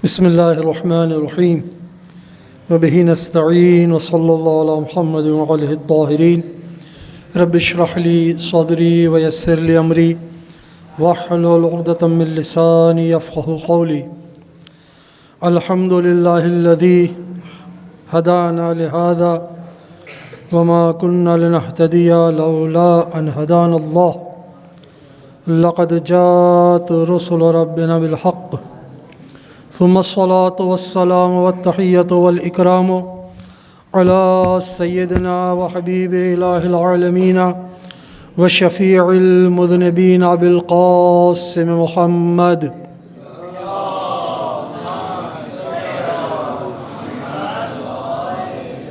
بسم الله الرحمن الرحيم وبه نستعين وصلى الله على محمد وعلى الطاهرين رب اشرح لي صدري ويسر لي أمري واحلل عقدة من لساني يفقهوا قولي. الحمد لله الذي هدانا لهذا وما كنا لنهتدي لولا أن هدانا الله لقد جاءت رسل ربنا بالحق ثم الصلاة والسلام والتحية والإكرام على سيدنا وحبيب إله العالمين وشفيع المذنبين أبي القاسم محمد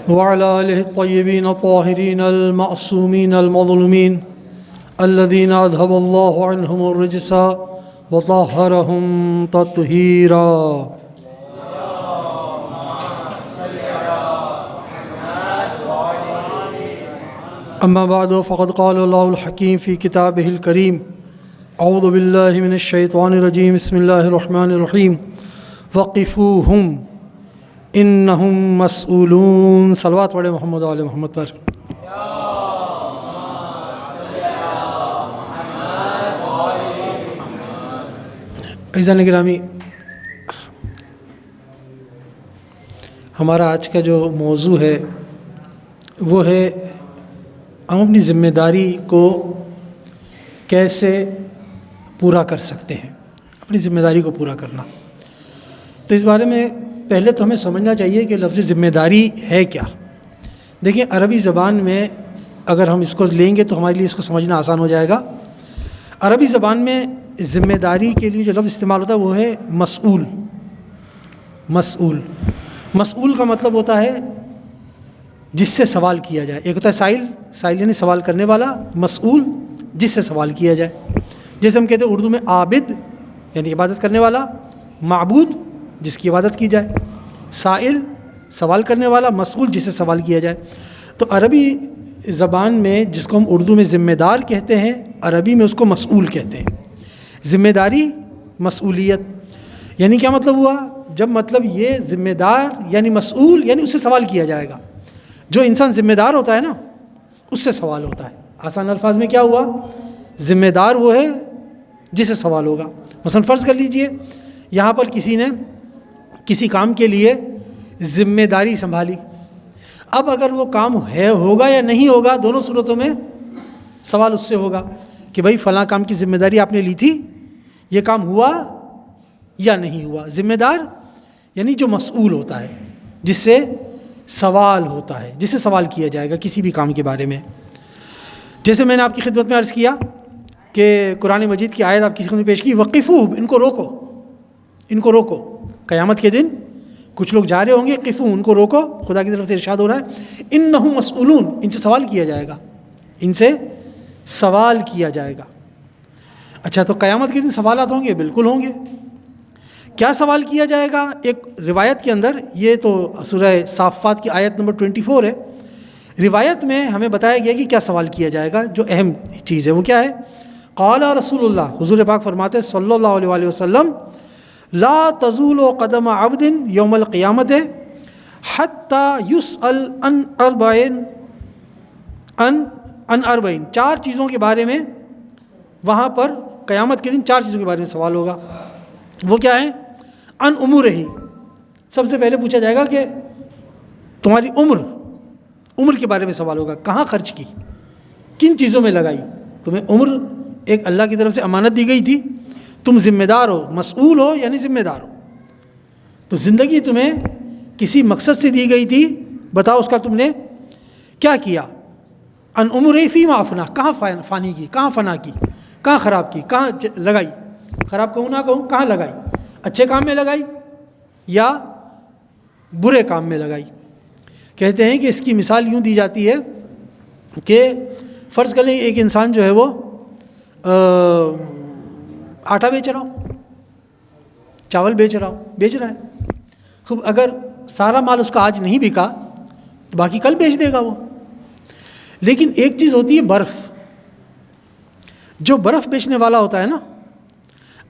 وعلى آله الطيبين الطاهرين المعصومين المظلومين الذين أذهب الله عنهم الرجس وطهرهم تطهيرا. أما بعد فقد قال الله الحكيم في كتابه الكريم أعوذ بالله من الشيطان الرجيم بسم الله الرحمن الرحيم وقفوهم إنهم مسؤولون. صلوات پڑھیں محمد و آل محمد پر. عزیزان گرامی، ہمارا آج کا جو موضوع ہے وہ ہے ہم اپنی ذمہ داری کو کیسے پورا کر سکتے ہیں، اپنی ذمہ داری کو پورا کرنا. تو اس بارے میں پہلے تو ہمیں سمجھنا چاہیے کہ لفظ ذمہ داری ہے کیا. دیکھیں، عربی زبان میں اگر ہم اس کو لیں گے تو ہمارے لیے اس کو سمجھنا آسان ہو جائے گا. عربی زبان میں ذمہ داری کے لیے جو لفظ استعمال ہوتا ہے وہ ہے مسئول. مسئول کا مطلب ہوتا ہے جس سے سوال کیا جائے. ایک ہوتا ہے سائل یعنی سوال کرنے والا، مسئول جس سے سوال کیا جائے. جیسے ہم کہتے ہیں اردو میں عابد یعنی عبادت کرنے والا، معبود جس کی عبادت کی جائے، سائل سوال کرنے والا، مسئول جس سے سوال کیا جائے. تو عربی زبان میں جس کو ہم اردو میں ذمہ دار کہتے ہیں، عربی میں اس کو مسئول کہتے ہیں. ذمہ داری، مسئولیت یعنی کیا مطلب ہوا؟ جب مطلب یہ ذمہ دار یعنی مسئول یعنی اس سے سوال کیا جائے گا. جو انسان ذمہ دار ہوتا ہے نا، اس سے سوال ہوتا ہے. آسان الفاظ میں کیا ہوا؟ ذمہ دار وہ ہے جس سے سوال ہوگا. مثلا فرض کر لیجئے یہاں پر کسی نے کسی کام کے لیے ذمہ داری سنبھالی. اب اگر وہ کام ہوگا یا نہیں ہوگا، دونوں صورتوں میں سوال اس سے ہوگا کہ بھائی فلاں کام کی ذمہ داری آپ نے لی تھی، یہ کام ہوا یا نہیں ہوا. ذمہ دار یعنی جو مسئول ہوتا ہے، جس سے سوال ہوتا ہے، جس سے سوال کیا جائے گا کسی بھی کام کے بارے میں. جیسے میں نے آپ کی خدمت میں عرض کیا کہ قرآن مجید کی آیت آپ کی خدمت میں پیش کی، وقفو، ان کو روکو. قیامت کے دن کچھ لوگ جا رہے ہوں گے، قفو، ان کو روکو. خدا کی طرف سے ارشاد ہو رہا ہے انہم مسئولون، ان سے سوال کیا جائے گا، ان سے سوال کیا جائے گا. اچھا، تو قیامت کے دن سوالات ہوں گے؟ بالکل ہوں گے. کیا سوال کیا جائے گا؟ ایک روایت کے اندر، یہ تو سورہ صافات کی آیت نمبر 24 ہے، روایت میں ہمیں بتایا گیا کہ کیا سوال کیا جائے گا. جو اہم چیز ہے وہ کیا ہے؟ قال رسول اللہ، حضور پاک فرماتے صلی اللہ علیہ وآلہ وسلم، لا تزول قدم عبد یوم القیامت حتی یسأل عن اربعین، 4 چیزوں کے بارے میں وہاں پر قیامت کے دن 4 چیزوں کے بارے میں سوال ہوگا. وہ کیا ہیں؟ ان امورہی، سب سے پہلے پوچھا جائے گا کہ تمہاری عمر کے بارے میں سوال ہوگا. کہاں خرچ کی، کن چیزوں میں لگائی؟ تمہیں عمر ایک اللہ کی طرف سے امانت دی گئی تھی، تم ذمہ دار ہو، مسئول ہو یعنی ذمہ دار ہو. تو زندگی تمہیں کسی مقصد سے دی گئی تھی، بتاؤ اس کا تم نے کیا کیا. ان عمرہ فیما افنا، کہاں فانی کی، کہاں فنا کی، کہاں خراب کی، کہاں لگائی. خراب کہوں نہ کہوں، کہاں لگائی؟ اچھے کام میں لگائی یا برے کام میں لگائی. کہتے ہیں کہ اس کی مثال یوں دی جاتی ہے کہ فرض کر لیں ایک انسان جو ہے وہ آٹا بیچ رہا ہو، چاول بیچ رہا ہے. خوب، اگر سارا مال اس کا آج نہیں بکا تو باقی کل بیچ دے گا وہ. لیکن ایک چیز ہوتی ہے برف. جو برف بیچنے والا ہوتا ہے نا،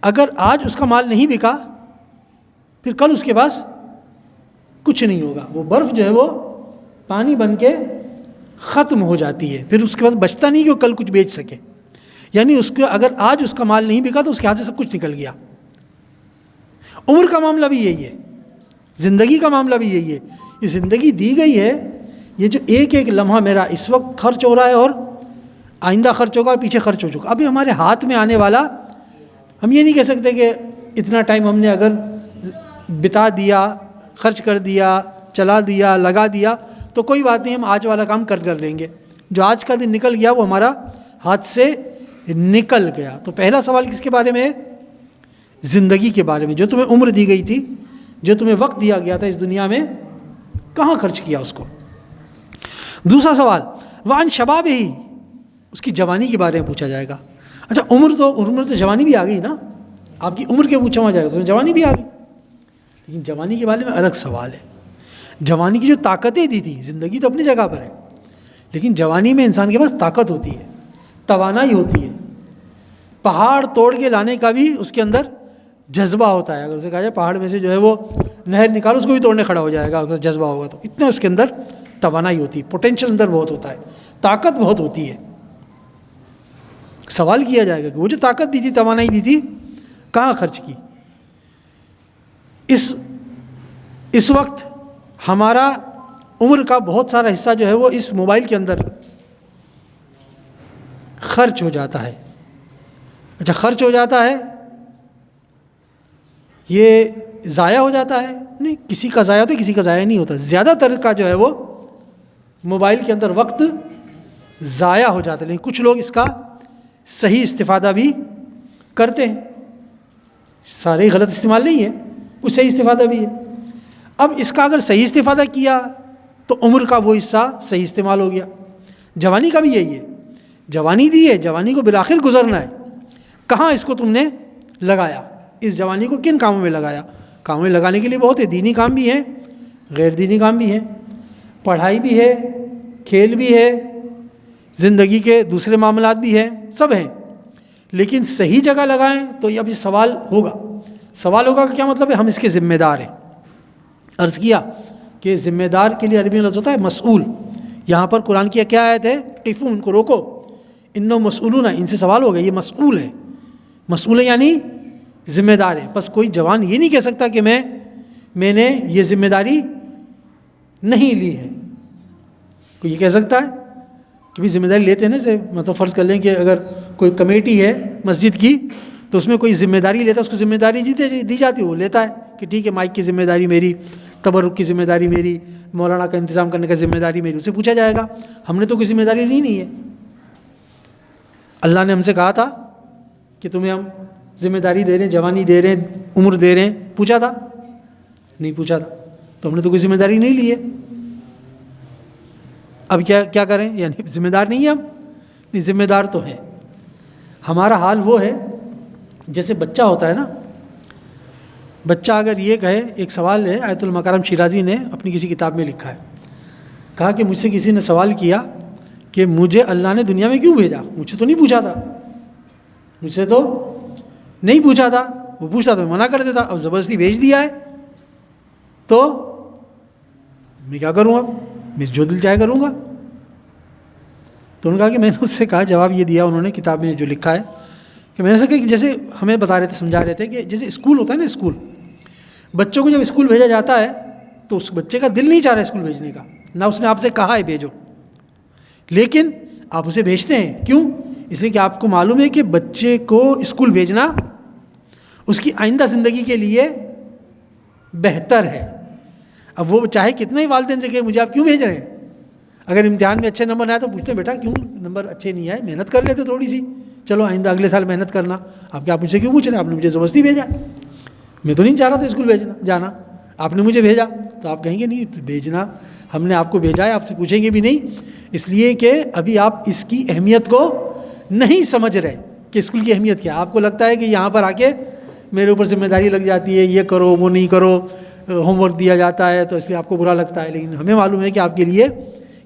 اگر آج اس کا مال نہیں بکا پھر کل اس کے پاس کچھ نہیں ہوگا. وہ برف جو ہے وہ پانی بن کے ختم ہو جاتی ہے, پھر اس کے پاس بچتا نہیں کہ وہ کل کچھ بیچ سکے. یعنی اس کو اگر آج اس کا مال نہیں بکا تو اس کے ہاتھ سے سب کچھ نکل گیا. عمر کا معاملہ بھی یہی ہے, زندگی کا معاملہ بھی یہی ہے. یہ زندگی دی گئی ہے, یہ جو ایک ایک لمحہ میرا اس وقت خرچ ہو رہا ہے اور آئندہ خرچ ہوگا اور پیچھے خرچ ہو چکا. ابھی ہمارے ہاتھ میں آنے والا, ہم یہ نہیں کہہ سکتے کہ اتنا ٹائم ہم نے اگر بتا دیا, خرچ کر دیا, چلا دیا, لگا دیا تو کوئی بات نہیں, ہم آج والا کام کر لیں گے. جو آج کا دن نکل گیا وہ ہمارا ہاتھ سے نکل گیا. تو پہلا سوال کس کے بارے میں ہے؟ زندگی کے بارے میں. جو تمہیں عمر دی گئی تھی, جو تمہیں وقت دیا گیا تھا اس دنیا میں, کہاں خرچ کیا اس کو. دوسرا سوال وعن شباب ہی, اس کی جوانی کے بارے میں پوچھا جائے گا. اچھا عمر تو جوانی بھی آ گئی نا, آپ کی عمر کے پوچھا جائے گا تو جوانی بھی آ گئی, لیکن جوانی کے بارے میں الگ سوال ہے. جوانی کی جو طاقتیں دی تھی, زندگی تو اپنی جگہ پر ہے, لیکن جوانی میں انسان کے پاس طاقت ہوتی ہے, توانائی ہوتی ہے. پہاڑ توڑ کے لانے کا بھی اس کے اندر جذبہ ہوتا ہے. اگر اسے کہا جائے پہاڑ میں سے جو ہے وہ نہر نکالو, اس کو بھی توڑنے کھڑا ہو جائے گا اگر جذبہ ہوگا تو. اتنا اس کے اندر توانائی ہوتی ہے, پوٹینشیل اندر بہت ہوتا ہے, طاقت بہت ہوتی ہے. سوال کیا جائے گا کہ وہ جو طاقت دی تھی, توانائی دی تھی, کہاں خرچ کی. اس وقت ہمارا عمر کا بہت سارا حصہ جو ہے وہ اس موبائل کے اندر خرچ ہو جاتا ہے. اچھا خرچ ہو جاتا ہے, یہ ضائع ہو جاتا ہے؟ نہیں, کسی کا ضائع ہوتا ہے, کسی کا ضائع نہیں ہوتا. زیادہ تر کا جو ہے وہ موبائل کے اندر وقت ضائع ہو جاتا ہے, لیکن کچھ لوگ اس کا صحیح استفادہ بھی کرتے ہیں. سارے غلط استعمال نہیں ہے, کچھ صحیح استفادہ بھی ہے. اب اس کا اگر صحیح استفادہ کیا تو عمر کا وہ حصہ صحیح استعمال ہو گیا. جوانی کا بھی یہی ہے, جوانی دی ہے, جوانی کو بالآخر گزرنا ہے. کہاں اس کو تم نے لگایا, اس جوانی کو کن کاموں میں لگایا. کاموں میں لگانے کے لیے بہت ہے, دینی کام بھی ہیں, غیر دینی کام بھی ہیں, پڑھائی بھی ہے, کھیل بھی ہے, زندگی کے دوسرے معاملات بھی ہیں, سب ہیں. لیکن صحیح جگہ لگائیں تو اب یہ سوال ہوگا. سوال ہوگا کہ کیا مطلب ہے, ہم اس کے ذمہ دار ہیں. عرض کیا کہ ذمہ دار کے لیے عربی میں لفظ ہوتا ہے مسئول. یہاں پر قرآن کی کیا آیت ہے, قفو, ان کو روکو, انہم مسئولون, ان سے سوال ہوگا, یہ مسئول ہے. مسئول ہے یعنی ذمہ دار ہے. بس کوئی جوان یہ نہیں کہہ سکتا کہ میں نے یہ ذمہ داری نہیں لی ہے. کوئی یہ کہہ سکتا ہے کہ بھی ذمہ داری لیتے ہیں نا, سے مطلب فرض کر لیں کہ اگر کوئی کمیٹی ہے مسجد کی تو اس میں کوئی ذمہ داری لیتا ہے, اس کو ذمہ داری دی جاتی ہے, وہ لیتا ہے کہ ٹھیک ہے مائک کی ذمہ داری میری, تبرک کی ذمہ داری میری, مولانا کا انتظام کرنے کا ذمہ داری میری. اسے پوچھا جائے گا ہم نے تو کوئی ذمہ داری نہیں ہے. اللہ نے ہم سے کہا تھا کہ تمہیں ہم ذمہ داری دے رہے ہیں, جوانی دے رہے ہیں, عمر دے رہے ہیں, پوچھا تھا؟ نہیں پوچھا تھا, تو ہم نے تو کوئی ذمہ داری نہیں لی ہے. اب کیا کریں, یعنی ذمہ دار نہیں ہیں ہم؟ نہیں, ذمہ دار تو ہیں. ہمارا حال وہ ہے جیسے بچہ ہوتا ہے نا. بچہ اگر یہ کہے, ایک سوال ہے آیت المکارم شیرازی نے اپنی کسی کتاب میں لکھا ہے, کہا کہ مجھ سے کسی نے سوال کیا کہ مجھے اللہ نے دنیا میں کیوں بھیجا. مجھ سے تو نہیں پوچھا تھا, مجھ سے تو نہیں پوچھا تھا, وہ پوچھتا تو میں منع کر دیتا, اب زبردستی بھیج دیا ہے تو میں کیا کروں, اب میرے جو دل چاہے کروں گا. تو انہوں نے کہا کہ میں نے اس سے کہا, جواب یہ دیا انہوں نے کتاب میں جو لکھا ہے, کہ میں نے کہا کہ جیسے ہمیں بتا رہے تھے, سمجھا رہے تھے کہ جیسے اسکول ہوتا ہے نا, اسکول, بچوں کو جب اسکول بھیجا جاتا ہے تو اس بچے کا دل نہیں چاہ رہا اسکول بھیجنے کا, نہ اس نے آپ سے کہا ہے بھیجو, لیکن آپ اسے بھیجتے ہیں. کیوں؟ اس لیے کہ آپ کو معلوم ہے کہ بچے کو اسکول بھیجنا اس کی آئندہ زندگی کے لیے بہتر ہے. اب وہ چاہے کتنا ہی والدین سے کہ مجھے آپ کیوں بھیج رہے ہیں, اگر امتحان میں اچھے نمبر نہ آئے تو پوچھتے ہیں بیٹا کیوں نمبر اچھے نہیں آئے, محنت کر لیتے تھوڑی سی, چلو آئندہ اگلے سال محنت کرنا. آپ کیا, آپ مجھ سے کیوں پوچھ رہے ہیں, آپ نے مجھے زبردستی بھیجا, میں تو نہیں چاہ رہا تھا اسکول جانا, آپ نے مجھے بھیجا. تو آپ کہیں گے نہیں بھیجنا, ہم نے آپ کو بھیجا ہے, آپ سے پوچھیں گے بھی نہیں, اس لیے کہ ابھی آپ اس کی اہمیت کو نہیں سمجھ رہے کہ اسکول کی اہمیت کیا. آپ کو لگتا ہے کہ یہاں پر آ کے میرے اوپر ذمہ داری لگ جاتی ہے, یہ کرو وہ نہیں کرو, ہوم ورک دیا جاتا ہے تو اس لیے آپ کو برا لگتا ہے. لیکن ہمیں معلوم ہے کہ آپ کے لیے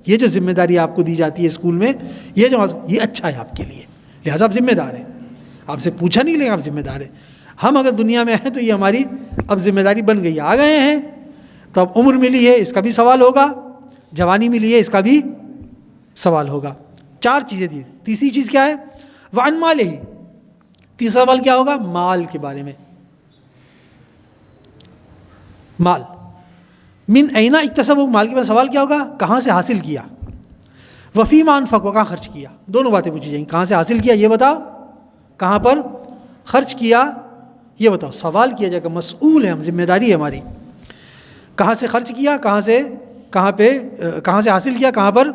یہ جو ذمہ داری آپ کو دی جاتی ہے اسکول میں, یہ اچھا ہے آپ کے لیے, لہٰذا آپ ذمہ دار ہیں. آپ سے پوچھا نہیں, لیکن آپ ذمہ دار ہیں. ہم اگر دنیا میں ہیں تو یہ ہماری اب ذمہ داری بن گئی، آ گئے ہیں تو اب عمر ملی ہے، اس کا بھی سوال ہوگا، جوانی ملی ہے، اس کا بھی سوال ہوگا۔ 4 چیزیں دی۔ تیسری چیز کیا ہے؟ وعن مالہ، تیسرا سوال کیا ہوگا؟ مال کے بارے میں۔ مال، من اینا اکتسب، مال کے بعد سوال کیا ہوگا؟ کہاں سے حاصل کیا؟ وفیما انفق، کہاں خرچ کیا؟ دونوں باتیں پوچھی جائیں گی، کہاں سے حاصل کیا یہ بتاؤ، کہاں پر خرچ کیا یہ بتاؤ۔ سوال کیا جائے گا، مسئول ہے ہم، ذمہ داری ہے ہماری۔ کہاں سے خرچ کیا، کہاں سے حاصل کیا، کہاں پر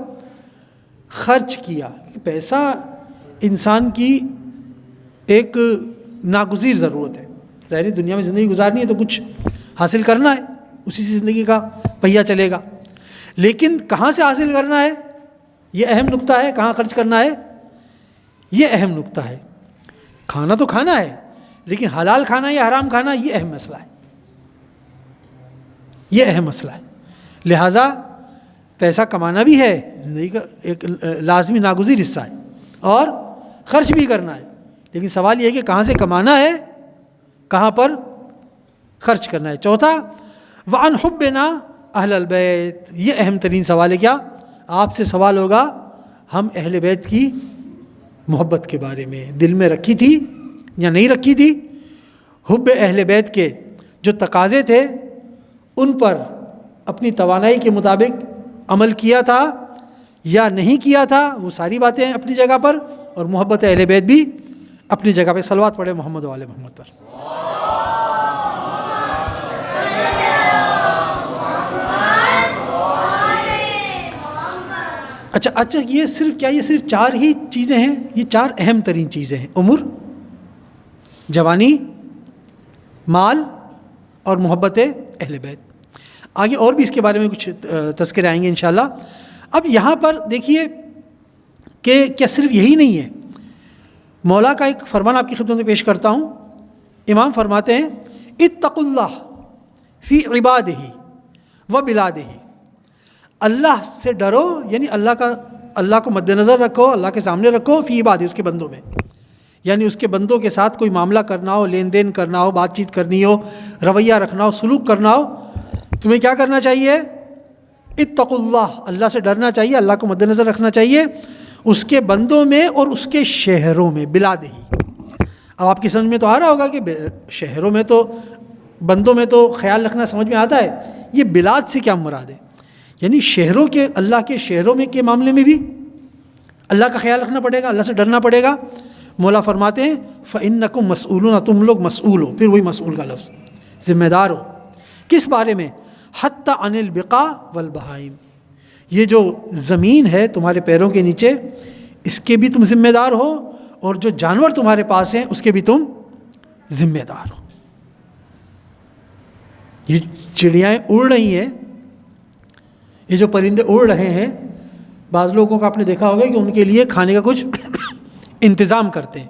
خرچ کیا۔ پیسہ انسان کی ایک ناگزیر ضرورت ہے، ظاہری دنیا میں زندگی گزارنی ہے تو کچھ حاصل کرنا ہے، اسی سے زندگی کا پہیہ چلے گا۔ لیکن کہاں سے حاصل کرنا ہے یہ اہم نقطہ ہے، کہاں خرچ کرنا ہے یہ اہم نقطہ ہے۔ کھانا تو کھانا ہے، لیکن حلال کھانا یا حرام کھانا یہ اہم مسئلہ ہے، یہ اہم مسئلہ ہے۔ لہٰذا پیسہ کمانا بھی ہے، زندگی کا ایک لازمی ناگزیر حصہ ہے، اور خرچ بھی کرنا ہے، لیکن سوال یہ ہے کہ کہاں سے کمانا ہے، کہاں پر خرچ کرنا ہے۔ چوتھا، وعن حبنا اہل البیت، یہ اہم ترین سوال ہے۔ کیا آپ سے سوال ہوگا؟ ہم اہل بیت کی محبت کے بارے میں، دل میں رکھی تھی یا نہیں رکھی تھی؟ حب اہل بیت کے جو تقاضے تھے ان پر اپنی توانائی کے مطابق عمل کیا تھا یا نہیں کیا تھا؟ وہ ساری باتیں ہیں اپنی جگہ پر، اور محبت اہل بیت بھی اپنی جگہ پہ۔ صلوات پڑھے محمد و آل محمد پر۔ اچھا یہ صرف 4 ہی چیزیں ہیں؟ یہ 4 اہم ترین چیزیں ہیں: عمر، جوانی، مال اور محبت اہل بیت۔ آگے اور بھی اس کے بارے میں کچھ تذکرے آئیں گے انشاءاللہ۔ اب یہاں پر دیکھیے کہ کیا صرف یہی نہیں ہے، مولا کا ایک فرمان آپ کی خدمت میں پیش کرتا ہوں۔ امام فرماتے ہیں، اتقوا اللہ فی عبادہ و بلادہ، اللہ سے ڈرو، یعنی اللہ کو مد نظر رکھو، اللہ کے سامنے رکھو، فی عبادہ، اس کے بندوں میں، یعنی اس کے بندوں کے ساتھ کوئی معاملہ کرنا ہو، لین دین کرنا ہو، بات چیت کرنی ہو، رویہ رکھنا ہو، سلوک کرنا ہو، تمہیں کیا کرنا چاہیے؟ اتقوا اللہ، اللہ سے ڈرنا چاہیے، اللہ کو مد نظر رکھنا چاہیے، اس کے بندوں میں اور اس کے شہروں میں، بلاد ہی۔ اب آپ کی سمجھ میں تو آ رہا ہوگا کہ شہروں میں تو، بندوں میں تو خیال رکھنا سمجھ میں آتا ہے، یہ بلاد سے کیا مراد ہے؟ یعنی شہروں کے، اللہ کے شہروں میں کے معاملے میں بھی اللہ کا خیال رکھنا پڑے گا، اللہ سے ڈرنا پڑے گا۔ مولا فرماتے ہیں فَإِنَّكُمْ مَسْئُولُونَ، تم لوگ مسئول ہو، پھر وہی مسئول کا لفظ، ذمہ دار ہو۔ کس بارے میں؟ حتی عن البقاع والبہائم، یہ جو زمین ہے تمہارے پیروں کے نیچے، اس کے بھی تم ذمہ دار ہو، اور جو جانور تمہارے پاس ہیں اس کے بھی تم ذمہ دار ہو۔ یہ چڑیائیں اڑ رہی ہیں، یہ جو پرندے اڑ رہے ہیں، بعض لوگوں کو آپ نے دیکھا ہوگا کہ ان کے لیے کھانے کا کچھ انتظام کرتے ہیں،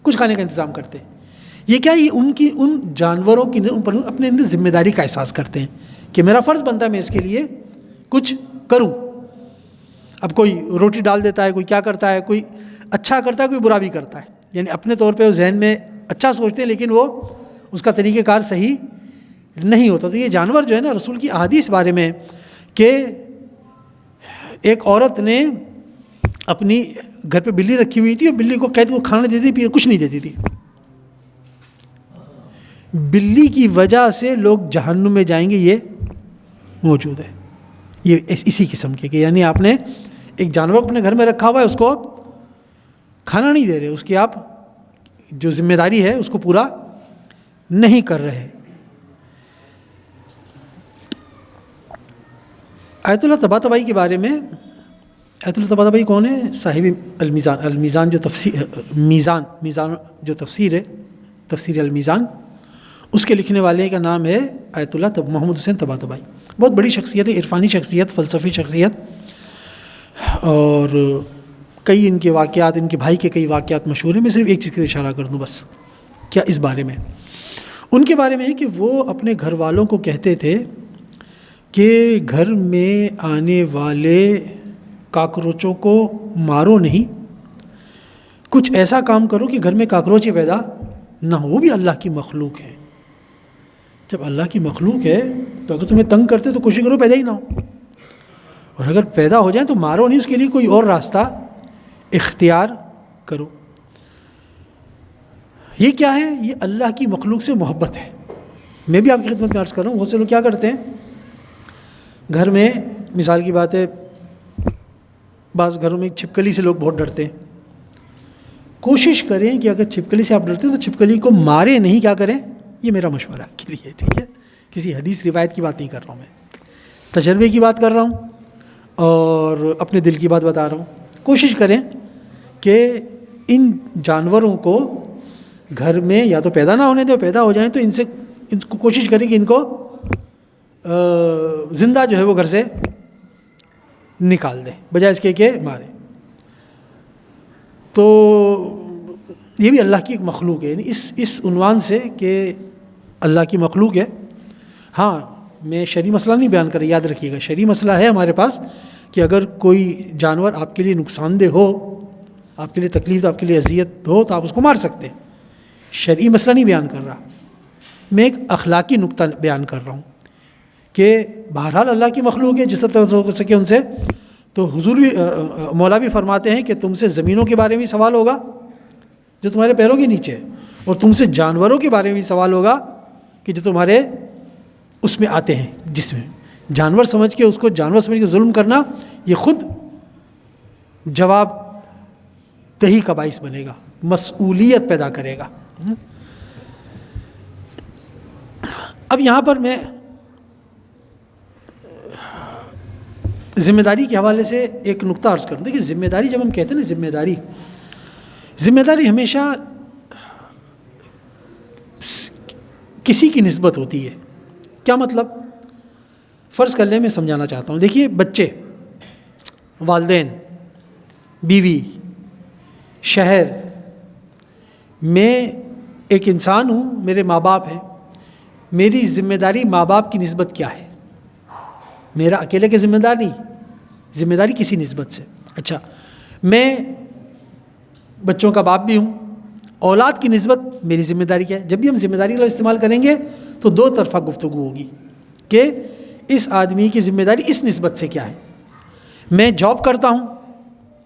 کچھ کھانے کا انتظام کرتے ہیں۔ یہ کیا، یہ ان جانوروں کی اپنے اندر ذمہ داری کا احساس کرتے ہیں کہ میرا فرض بنتا ہے میں اس کے لیے کچھ کروں۔ اب کوئی روٹی ڈال دیتا ہے، کوئی کیا کرتا ہے، کوئی اچھا کرتا ہے، کوئی برا بھی کرتا ہے، یعنی اپنے طور پہ وہ ذہن میں اچھا سوچتے ہیں لیکن وہ اس کا طریقہ کار صحیح نہیں ہوتا۔ تو یہ جانور جو ہے نا، رسول کی احادیث بارے میں کہ ایک عورت نے اپنی گھر پہ بلی رکھی ہوئی تھی، اور بلی کو قید کو کھانا دیتی تھی، کچھ نہیں دیتی تھی۔ بلی کی وجہ سے لوگ جہنم میں جائیں گے، یہ موجود ہے۔ یہ اسی قسم کے کہ یعنی آپ نے ایک جانور کو اپنے گھر میں رکھا ہوا ہے، اس کو کھانا نہیں دے رہے، اس کی آپ جو ذمہ داری ہے اس کو پورا نہیں کر رہے۔ آیت اللہ طباطبائی کے بارے میں، آیت اللہ طباطبائی کون ہے؟ صاحب المیزان، المیزان جو میزان جو تفسیر ہے، تفسیر المیزان، اس کے لکھنے والے کا نام ہے آیت اللہ محمد حسین طباطبائی۔ بہت بڑی شخصیت ہے، عرفانی شخصیت، فلسفی شخصیت، اور کئی ان کے واقعات، ان کے بھائی کے کئی واقعات مشہور ہیں۔ میں صرف ایک چیز کا اشارہ کر دوں بس، کیا اس بارے میں، ان کے بارے میں ہے کہ وہ اپنے گھر والوں کو کہتے تھے کہ گھر میں آنے والے کاکروچوں کو مارو نہیں، کچھ ایسا کام کرو کہ گھر میں کاکروچ پیدا نہ وہ بھی اللہ کی مخلوق ہے. جب اللہ کی مخلوق ہے تو اگر تمہیں تنگ کرتے تو کوشش کرو پیدا ہی نہ ہو, اور اگر پیدا ہو جائیں تو مارو نہیں, اس کے لیے کوئی اور راستہ اختیار کرو. یہ کیا ہے؟ یہ اللہ کی مخلوق سے محبت ہے. میں بھی آپ کی خدمت میں عرض کر رہا ہوں, بہت سے لوگ کیا کرتے ہیں گھر میں, مثال کی بات ہے بعض گھروں میں چھپکلی سے لوگ بہت ڈرتے ہیں. کوشش کریں کہ اگر چھپکلی سے آپ ڈرتے ہیں تو چھپکلی کو ماریں نہیں, کیا کریں, یہ میرا مشورہ آپ کے لیے, ٹھیک ہے, کسی حدیث روایت کی بات نہیں کر رہا ہوں, میں تجربے کی بات کر رہا ہوں اور اپنے دل کی بات بتا رہا ہوں. کوشش کریں کہ ان جانوروں کو گھر میں یا تو پیدا نہ ہونے دیں, پیدا ہو جائیں تو ان کو کوشش کریں کہ ان کو زندہ جو ہے وہ گھر سے نکال دیں بجائے اس کے کہ ماریں. تو یہ بھی اللہ کی ایک مخلوق ہے, یعنی اس عنوان سے کہ اللہ کی مخلوق ہے. ہاں میں شرعی مسئلہ نہیں بیان کر رہا, یاد رکھیے گا شرعی مسئلہ ہے ہمارے پاس کہ اگر کوئی جانور آپ کے لیے نقصان دہ ہو, آپ کے لیے تکلیف, آپ کے لیے اذیت ہو تو آپ اس کو مار سکتے ہیں. شرعی مسئلہ نہیں بیان کر رہا, میں ایک اخلاقی نقطہ بیان کر رہا ہوں کہ بہرحال اللہ کی مخلوق ہے, جس طرح ہو سکے ان سے. تو حضور بھی مولا بھی فرماتے ہیں کہ تم سے زمینوں کے بارے میں سوال ہوگا جو تمہارے پیروں کے نیچے ہے, اور تم سے جانوروں کے بارے میں سوال ہوگا کہ جو تمہارے اس میں آتے ہیں, جس میں جانور سمجھ کے اس کو جانور سمجھ کے ظلم کرنا یہ خود جواب دہی کا باعث بنے گا, مسئولیت پیدا کرے گا. اب یہاں پر میں ذمہ داری کے حوالے سے ایک نقطہ عرض کروں. دیکھیے ذمہ داری جب ہم کہتے ہیں نا, ذمہ داری ہمیشہ کسی کی نسبت ہوتی ہے. کیا مطلب؟ فرض کر لیں, میں سمجھانا چاہتا ہوں. دیکھیے بچے, والدین, بیوی, شہر, میں ایک انسان ہوں, میرے ماں باپ ہیں. میری ذمہ داری ماں باپ کی نسبت کیا ہے؟ میرا اکیلے کی ذمہ داری نہیں, ذمہ داری کسی نسبت سے. اچھا, میں بچوں کا باپ بھی ہوں, اولاد کی نسبت میری ذمہ داری کیا ہے؟ جب بھی ہم ذمہ داری کا استعمال کریں گے تو دو طرفہ گفتگو ہوگی کہ اس آدمی کی ذمہ داری اس نسبت سے کیا ہے. میں جاب کرتا ہوں,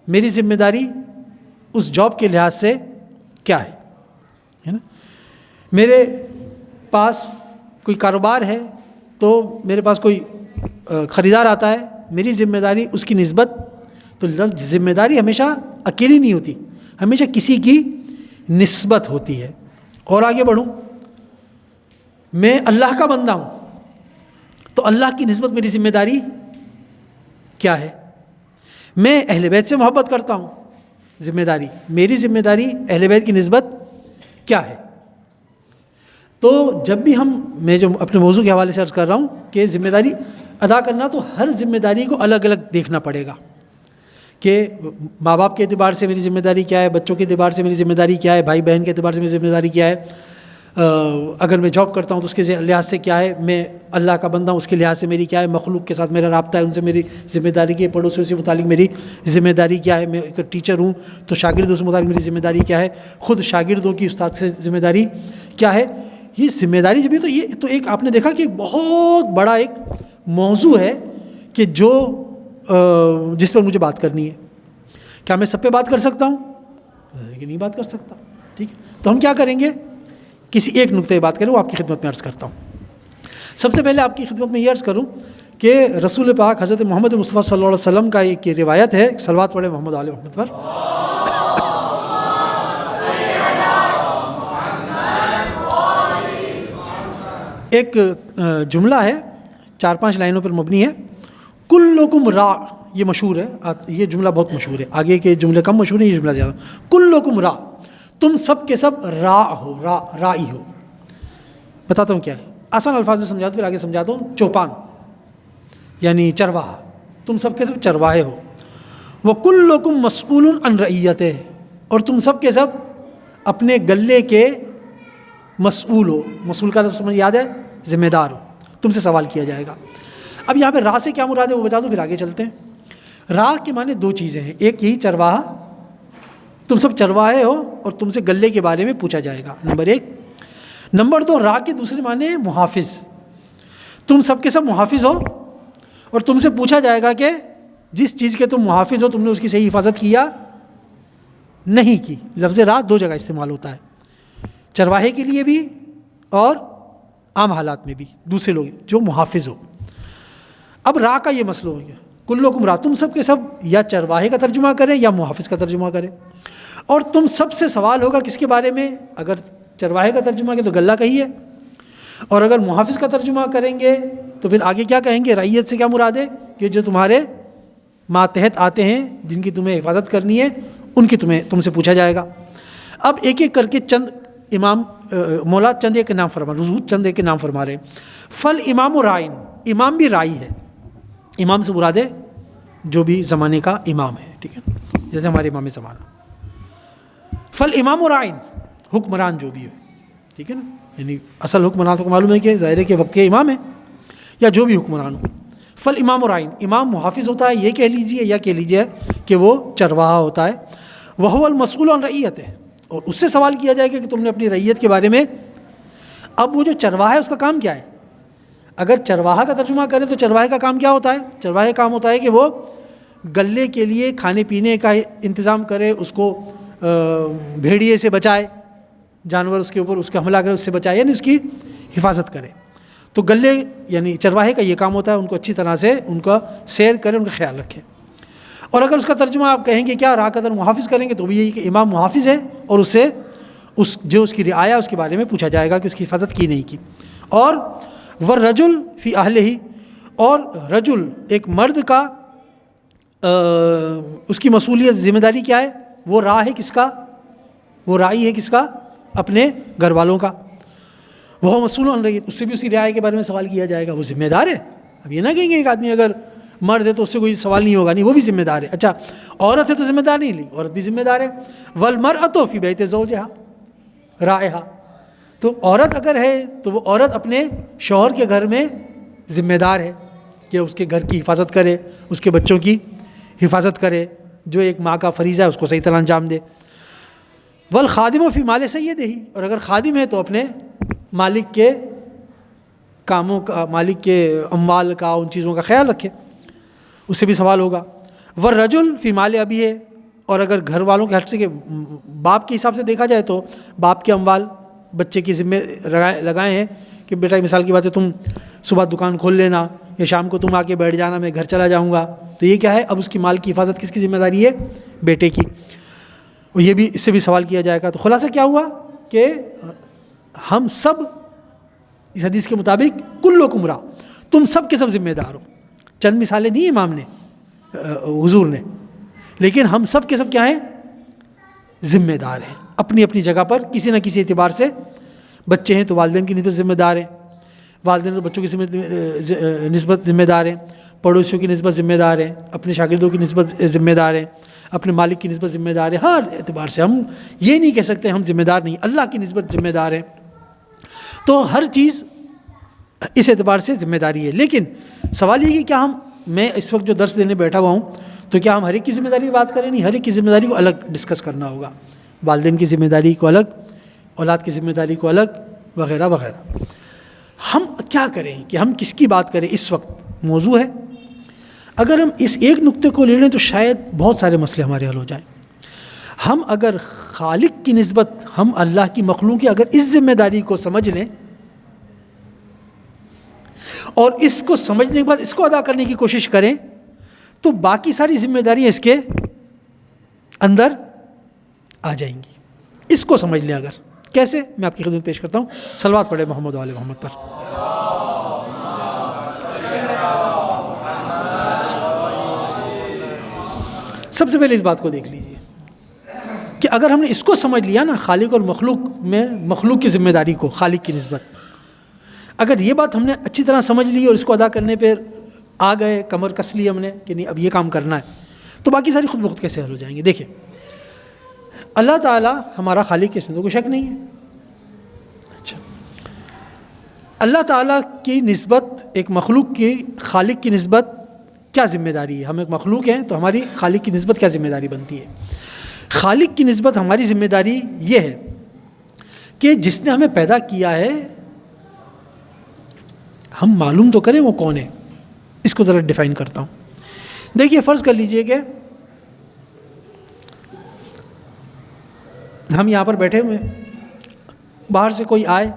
میری ذمہ داری اس جاب کے لحاظ سے کیا ہے نا. میرے پاس کوئی کاروبار ہے تو میرے پاس کوئی خریدار آتا ہے, میری ذمہ داری اس کی نسبت. تو لفظ ذمہ داری ہمیشہ اکیلی نہیں ہوتی, ہمیشہ کسی کی نسبت ہوتی ہے. اور آگے بڑھوں, میں اللہ کا بندہ ہوں تو اللہ کی نسبت میری ذمہ داری کیا ہے؟ میں اہل بیت سے محبت کرتا ہوں, ذمہ داری, میری ذمہ داری اہل بیت کی نسبت کیا ہے؟ تو جب بھی میں جو اپنے موضوع کے حوالے سے عرض کر رہا ہوں کہ ذمہ داری ادا کرنا, تو ہر ذمہ داری کو الگ الگ دیکھنا پڑے گا کہ ماں باپ کے اعتبار سے میری ذمہ داری کیا ہے, بچوں کے اعتبار سے میری ذمہ داری کیا ہے, بھائی بہن کے اعتبار سے میری ذمہ داری کیا ہے, اگر میں جاب کرتا ہوں تو اس کے لحاظ سے کیا ہے, میں اللہ کا بندہ ہوں اس کے لحاظ سے میری کیا ہے, مخلوق کے ساتھ میرا رابطہ ہے ان سے میری ذمہ داری کی, پڑوسیوں سے متعلق میری ذمہ داری کیا ہے, میں ایک ٹیچر ہوں تو شاگردوں سے متعلق میری ذمہ داری کیا ہے, خود شاگردوں کی استاد سے ذمہ داری کیا ہے. یہ ذمہ داری جب تو یہ تو ایک آپ نے دیکھا کہ بہت بڑا ایک موضوع ہے کہ جو جس پر مجھے بات کرنی ہے. کیا میں سب پہ بات کر سکتا ہوں؟ نہیں بات کر سکتا, ٹھیک ہے. تو ہم کیا کریں گے, کسی ایک نقطے پہ بات کریں, وہ آپ کی خدمت میں عرض کرتا ہوں. سب سے پہلے آپ کی خدمت میں یہ عرض کروں کہ رسول پاک حضرت محمد مصطفیٰ صلی اللہ علیہ وسلم کا ایک روایت ہے, صلوات پڑھیں محمد علیہ محمد پر. ایک جملہ ہے 4-5 لائنوں پر مبنی ہے, کلکم را. یہ مشہور ہے, یہ جملہ بہت مشہور ہے, آگے کے جملے کم مشہور ہیں, یہ جملہ زیادہ. کلکم را, تم سب کے سب را ہو, رائی ہو. بتاتا ہوں کیا ہے, آسان الفاظ میں سمجھاتا ہوں, پھر آگے سمجھاتا ہوں. چوپان یعنی چرواہا, تم سب کے سب چرواہے ہو. وَكُلُّكُمْ مَسْئُولٌ عَنْ رَعِيَّتِهِ, اور تم سب کے سب اپنے گلے کے مسئول ہو. مسئول کا سمجھ یاد ہے, ذمہ دار ہو, تم سے سوال کیا جائے گا. اب یہاں پہ را سے کیا مراد ہے وہ بتا دو, پھر آگے چلتے ہیں. را کے معنی دو چیزیں ہیں, ایک یہی چرواہا, تم سب چرواہے ہو اور تم سے گلے کے بارے میں پوچھا جائے گا, نمبر 1. نمبر 2، را کے دوسرے معنی ہے محافظ. تم سب کے سب محافظ ہو اور تم سے پوچھا جائے گا کہ جس چیز کے تم محافظ ہو تم نے اس کی صحیح حفاظت کی یا نہیں کی. لفظ را 2 جگہ استعمال ہوتا ہے، چرواہے کے لیے بھی اور عام حالات میں بھی، دوسرے لوگ جو محافظ ہو. اب را کا یہ مسئلہ ہو گیا، کلکم را، تم سب کے سب یا چرواہے کا ترجمہ کریں یا محافظ کا ترجمہ کریں. اور تم سب سے سوال ہوگا کس کے بارے میں؟ اگر چرواہے کا ترجمہ کریں تو گلہ کہیے، اور اگر محافظ کا ترجمہ کریں گے تو پھر آگے کیا کہیں گے؟ رعیت سے کیا مراد ہے؟ کہ جو تمہارے ماتحت آتے ہیں، جن کی تمہیں حفاظت کرنی ہے، ان کی تم سے پوچھا جائے گا. اب ایک ایک کر کے چند امام مولا چند ایک نام فرما، حضور چند ایک کے نام فرما رہے ہیں. فل امام و رائن، امام بھی رائی ہے. امام سے مراد ہے جو بھی زمانے کا امام ہے، ٹھیک ہے، جیسے ہمارے امام زمانہ. فل امام و رائن، حکمران جو بھی ہے، ٹھیک ہے نا، یعنی اصل حکمران کو معلوم ہے کہ ظاہر ہے کہ وقت کے امام ہے یا جو بھی حکمران ہو. فل امام و رائن، امام محافظ ہوتا ہے، یہ کہہ لیجئے یا کہہ لیجئے کہ وہ چرواہا ہوتا ہے. وہو المسئول عن رعیت ہے، اور اس سے سوال کیا جائے گا کہ تم نے اپنی رعیت کے بارے میں. اب وہ جو چرواہا ہے اس کا کام کیا ہے؟ اگر چرواہا کا ترجمہ کریں تو چرواہے کا کام کیا ہوتا ہے؟ چرواہے کا کام ہوتا ہے کہ وہ گلے کے لیے کھانے پینے کا انتظام کرے، اس کو بھیڑیے سے بچائے، جانور اس کے اوپر اس کا حملہ کرے اس سے بچائے، یعنی اس کی حفاظت کرے. تو گلے یعنی چرواہے کا یہ کام ہوتا ہے، ان کو اچھی طرح سے ان کا سیر کرے، ان کا خیال رکھے. اور اگر اس کا ترجمہ آپ کہیں گے کیا را قدر محافظ کریں گے تو بھی یہی کہ امام محافظ ہے اور اس سے جو اس کی رعایا اس کے بارے میں پوچھا جائے گا کہ اس کی حفاظت کی نہیں کی. اور والرجل فی اہلہ، اور رجل ایک مرد کا اس کی مسئولیت ذمہ داری کیا ہے؟ وہ را ہے کس کا؟ وہ رائی ہے کس کا؟ اپنے گھر والوں کا. وہ مسئول عن رعیت، اس سے بھی اسی رعایا کے بارے میں سوال کیا جائے گا، وہ ذمہ دار ہے. اب یہ نہ کہیں گے ایک آدمی اگر مرد ہے تو اس سے کوئی سوال نہیں ہوگا، نہیں، وہ بھی ذمہ دار ہے. اچھا عورت ہے تو ذمہ دار نہیں لی، عورت بھی ذمہ دار ہے. والمرأۃ فی بیت زوجہا رائہا، تو عورت اگر ہے تو وہ عورت اپنے شوہر کے گھر میں ذمہ دار ہے کہ اس کے گھر کی حفاظت کرے، اس کے بچوں کی حفاظت کرے، جو ایک ماں کا فریضہ ہے اس کو صحیح طرح انجام دے. والخادم فی مال سیدہ، اور اگر خادم ہے تو اپنے مالک کے کاموں کا، مالک کے اموال کا، ان چیزوں کا خیال رکھے، اس سے بھی سوال ہوگا. والرجل فی مال ابی ہے، اور اگر گھر والوں کے حد سے کہ باپ کے حساب سے دیکھا جائے تو باپ کے اموال بچے کی ذمہ لگائے ہیں کہ بیٹا مثال کی بات ہے تم صبح دکان کھول لینا یا شام کو تم آ کے بیٹھ جانا، میں گھر چلا جاؤں گا. تو یہ کیا ہے؟ اب اس کی مال کی حفاظت کس کی ذمہ داری ہے؟ بیٹے کی. اور یہ بھی اس سے بھی سوال کیا جائے گا. تو خلاصہ کیا ہوا کہ ہم سب اس حدیث کے مطابق کلکم را، تم سب کے سب ذمہ دار ہو. چند مثالیں دی امام نے، حضور نے، لیکن ہم سب کے سب کیا ہیں؟ ذمہ دار ہیں اپنی اپنی جگہ پر، کسی نہ کسی اعتبار سے. بچے ہیں تو والدین کی نسبت ذمہ دار ہیں، والدین تو بچوں کی نسبت ذمہ دار ہیں، پڑوسیوں کی نسبت ذمہ دار ہیں، اپنے شاگردوں کی نسبت ذمہ دار ہیں، اپنے مالک کی نسبت ذمہ دار ہیں. ہر اعتبار سے ہم یہ نہیں کہہ سکتے ہم ذمہ دار نہیں، اللہ کی نسبت ذمہ دار ہیں. تو ہر چیز اس اعتبار سے ذمہ داری ہے. لیکن سوال یہ کہ کیا میں اس وقت جو درس دینے بیٹھا ہوا ہوں تو کیا ہم ہر ایک کی ذمہ داری کی بات کریں؟ نہیں، ہر ایک کی ذمہ داری کو الگ ڈسکس کرنا ہوگا. والدین کی ذمہ داری کو الگ، اولاد کی ذمہ داری کو الگ، وغیرہ وغیرہ. ہم کیا کریں کہ ہم کس کی بات کریں اس وقت موضوع ہے. اگر ہم اس ایک نقطے کو لے لیں تو شاید بہت سارے مسئلے ہمارے حل ہو جائیں. ہم اگر خالق کی نسبت، ہم اللہ کی مخلوق کی اگر اس ذمہ داری کو سمجھ لیں اور اس کو سمجھنے کے بعد اس کو ادا کرنے کی کوشش کریں تو باقی ساری ذمہ داریاں اس کے اندر آ جائیں گی. اس کو سمجھ لیں. اگر کیسے، میں آپ کی خدمت پیش کرتا ہوں. صلوات پڑھے محمد و آل محمد پر. سب سے پہلے اس بات کو دیکھ لیجیے کہ اگر ہم نے اس کو سمجھ لیا نا، خالق اور مخلوق میں مخلوق کی ذمہ داری کو خالق کی نسبت، اگر یہ بات ہم نے اچھی طرح سمجھ لی اور اس کو ادا کرنے پہ آ گئے، کمر کس لی ہم نے کہ نہیں اب یہ کام کرنا ہے، تو باقی ساری خود بخود کیسے حل ہو جائیں گے. دیکھیں، اللہ تعالیٰ ہمارا خالق ہے، اس میں تو کوئی شک نہیں ہے. اچھا، اللہ تعالیٰ کی نسبت ایک مخلوق کی خالق کی نسبت کیا ذمہ داری ہے؟ ہم ایک مخلوق ہیں تو ہماری خالق کی نسبت کیا ذمہ داری بنتی ہے؟ خالق کی نسبت ہماری ذمہ داری یہ ہے کہ جس نے ہمیں پیدا کیا ہے ہم معلوم تو کریں وہ کون ہے. اس کو ذرا ڈیفائن کرتا ہوں. دیکھیے فرض کر لیجئے کہ ہم یہاں پر بیٹھے ہوئے ہیں, باہر سے کوئی آئے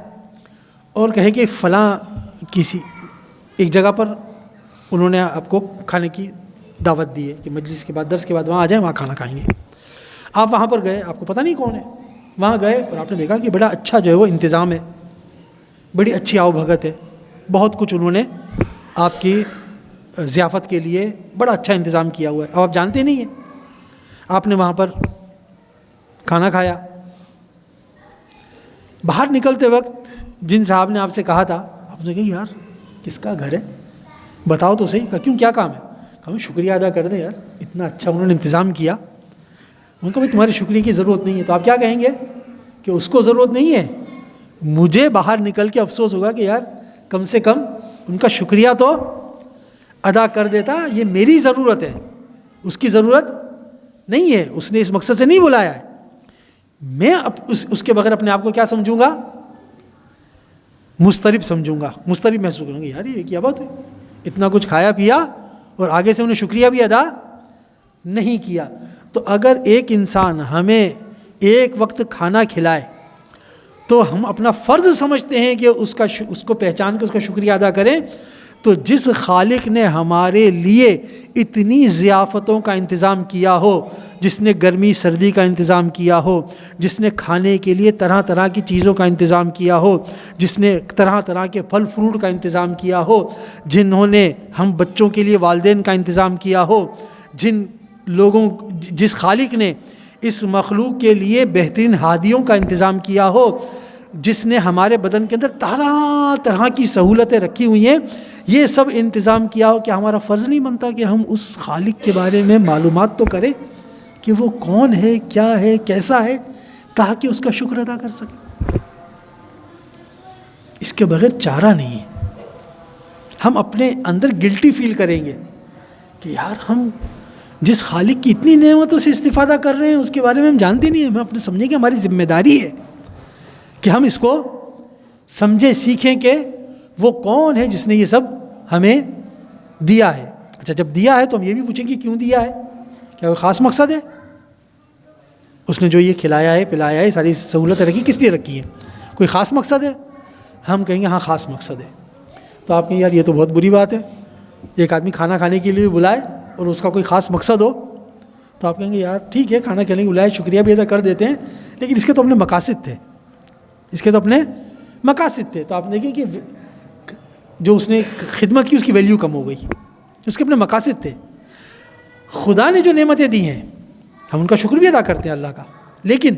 اور کہے کہ فلاں کسی ایک جگہ پر انہوں نے آپ کو کھانے کی دعوت دی ہے کہ مجلس کے بعد درس کے بعد وہاں آ جائیں, وہاں کھانا کھائیں گے. آپ وہاں پر گئے, آپ کو پتہ نہیں کون ہے, وہاں گئے اور آپ نے دیکھا کہ بڑا اچھا جو ہے وہ انتظام ہے, بڑی اچھی آؤ بھگت ہے, بہت کچھ انہوں نے آپ کی ضیافت کے لیے بڑا اچھا انتظام کیا ہوا ہے. اب آپ جانتے نہیں ہیں, آپ نے وہاں پر کھانا کھایا. باہر نکلتے وقت جن صاحب نے آپ سے کہا تھا, آپ نے کہا یار کس کا گھر ہے, بتاؤ تو صحیح. کہا کیوں, کیا کام ہے؟ کہا شکریہ ادا کر دیں یار, اتنا اچھا انہوں نے انتظام کیا. ان کو بھائی تمہارے شکریہ کی ضرورت نہیں ہے. تو آپ کیا کہیں گے کہ اس کو ضرورت نہیں ہے, مجھے باہر نکل کے افسوس ہوگا کہ یار کم سے کم ان کا شکریہ تو ادا کر دیتا, یہ میری ضرورت ہے, اس کی ضرورت نہیں ہے, اس نے اس مقصد سے نہیں بلایا ہے. میں اس کے بغیر اپنے آپ کو کیا سمجھوں گا, مضطرب سمجھوں گا, مضطرب محسوس کروں گا, یار یہ کیا بات ہے, اتنا کچھ کھایا پیا اور آگے سے انہیں شکریہ بھی ادا نہیں کیا. تو اگر ایک انسان ہمیں ایک وقت کھانا کھلائے تو ہم اپنا فرض سمجھتے ہیں کہ اس کو پہچان کے اس کا شکریہ ادا کریں. تو جس خالق نے ہمارے لیے اتنی ضیافتوں کا انتظام کیا ہو, جس نے گرمی سردی کا انتظام کیا ہو, جس نے کھانے کے لیے طرح طرح کی چیزوں کا انتظام کیا ہو, جس نے طرح طرح کے پھل فروٹ کا انتظام کیا ہو, جنہوں نے ہم بچوں کے لیے والدین کا انتظام کیا ہو, جس خالق نے اس مخلوق کے لیے بہترین ہادیوں کا انتظام کیا ہو, جس نے ہمارے بدن کے اندر طرح طرح کی سہولتیں رکھی ہوئی ہیں, یہ سب انتظام کیا ہو, کہ ہمارا فرض نہیں بنتا کہ ہم اس خالق کے بارے میں معلومات تو کریں کہ وہ کون ہے, کیا ہے, کیسا ہے, تاکہ اس کا شکر ادا کر سکیں. اس کے بغیر چارہ نہیں ہے. ہم اپنے اندر گلٹی فیل کریں گے کہ یار ہم جس خالق کی اتنی نعمتوں سے استفادہ کر رہے ہیں اس کے بارے میں ہم جانتے نہیں ہیں. ہم اپنے سمجھیں کہ ہماری ذمہ داری ہے کہ ہم اس کو سمجھیں, سیکھیں کہ وہ کون ہے جس نے یہ سب ہمیں دیا ہے. اچھا جب دیا ہے تو ہم یہ بھی پوچھیں کہ کیوں دیا ہے, کیا کوئی خاص مقصد ہے؟ اس نے جو یہ کھلایا ہے پلایا ہے ساری سہولتیں رکھی کس لیے رکھی ہے, کوئی خاص مقصد ہے؟ ہم کہیں گے ہاں خاص مقصد ہے. تو آپ کہیں یار یہ تو بہت بری بات ہے, ایک آدمی کھانا کھانے کے لیے بلائے اور اس کا کوئی خاص مقصد ہو. تو آپ کہیں گے یار ٹھیک ہے کھانا کھلانے کے بلائے, شکریہ بھی ادا کر دیتے ہیں, لیکن اس کے تو اپنے مقاصد تھے, اس کے تو اپنے مقاصد تھے. تو آپ دیکھیں کہ جو اس نے خدمت کی اس کی ویلیو کم ہو گئی, اس کے اپنے مقاصد تھے. خدا نے جو نعمتیں دی ہیں ہم ان کا شکر بھی ادا کرتے ہیں اللہ کا, لیکن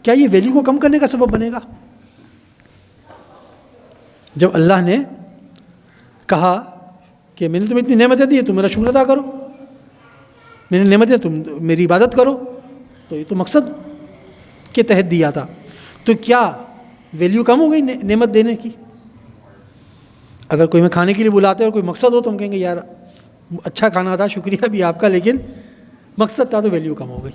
کیا یہ ویلیو کو کم کرنے کا سبب بنے گا؟ جب اللہ نے کہا کہ میں نے تمہیں اتنی نعمتیں دی ہیں تم میرا شکر ادا کرو, میں نے نعمتیں تم میری عبادت کرو, تو یہ تو مقصد کے تحت دیا تھا. تو کیا ویلیو کم ہو گئی نعمت دینے کی؟ اگر کوئی میں کھانے کے لیے بلاتے اور کوئی مقصد ہو تو ہم کہیں گے یار اچھا کھانا تھا, شکریہ بھی آپ کا, لیکن مقصد تھا تو ویلیو کم ہو گئی.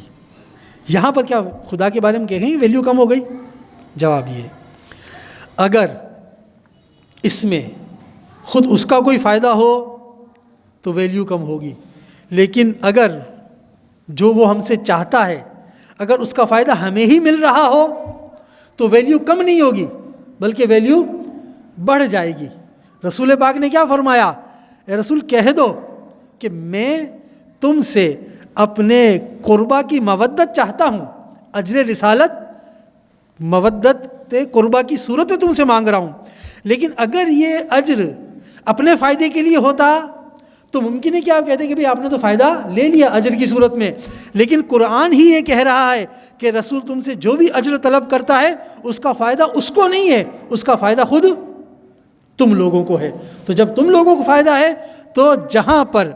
یہاں پر کیا خدا کے بارے میں کہیں گے ویلیو کم ہو گئی؟ جواب یہ ہے اگر اس میں خود اس کا کوئی فائدہ ہو تو ویلیو کم ہوگی, لیکن اگر جو وہ ہم سے چاہتا ہے اگر اس کا فائدہ ہمیں ہی مل رہا ہو تو ویلیو کم نہیں ہوگی بلکہ ویلیو بڑھ جائے گی. رسول پاک نے کیا فرمایا, اے رسول کہہ دو کہ میں تم سے اپنے قربا کی مودت چاہتا ہوں, اجر رسالت مودت قربا کی صورت میں تم سے مانگ رہا ہوں, لیکن اگر یہ اجر اپنے فائدے کے لیے ہوتا تو ممکن ہے کہ آپ کہتے ہیں کہ بھئی آپ نے تو فائدہ لے لیا اجر کی صورت میں, لیکن قرآن ہی یہ کہہ رہا ہے کہ رسول تم سے جو بھی اجر طلب کرتا ہے اس کا فائدہ اس کو نہیں ہے, اس کا فائدہ خود تم لوگوں کو ہے. تو جب تم لوگوں کو فائدہ ہے تو جہاں پر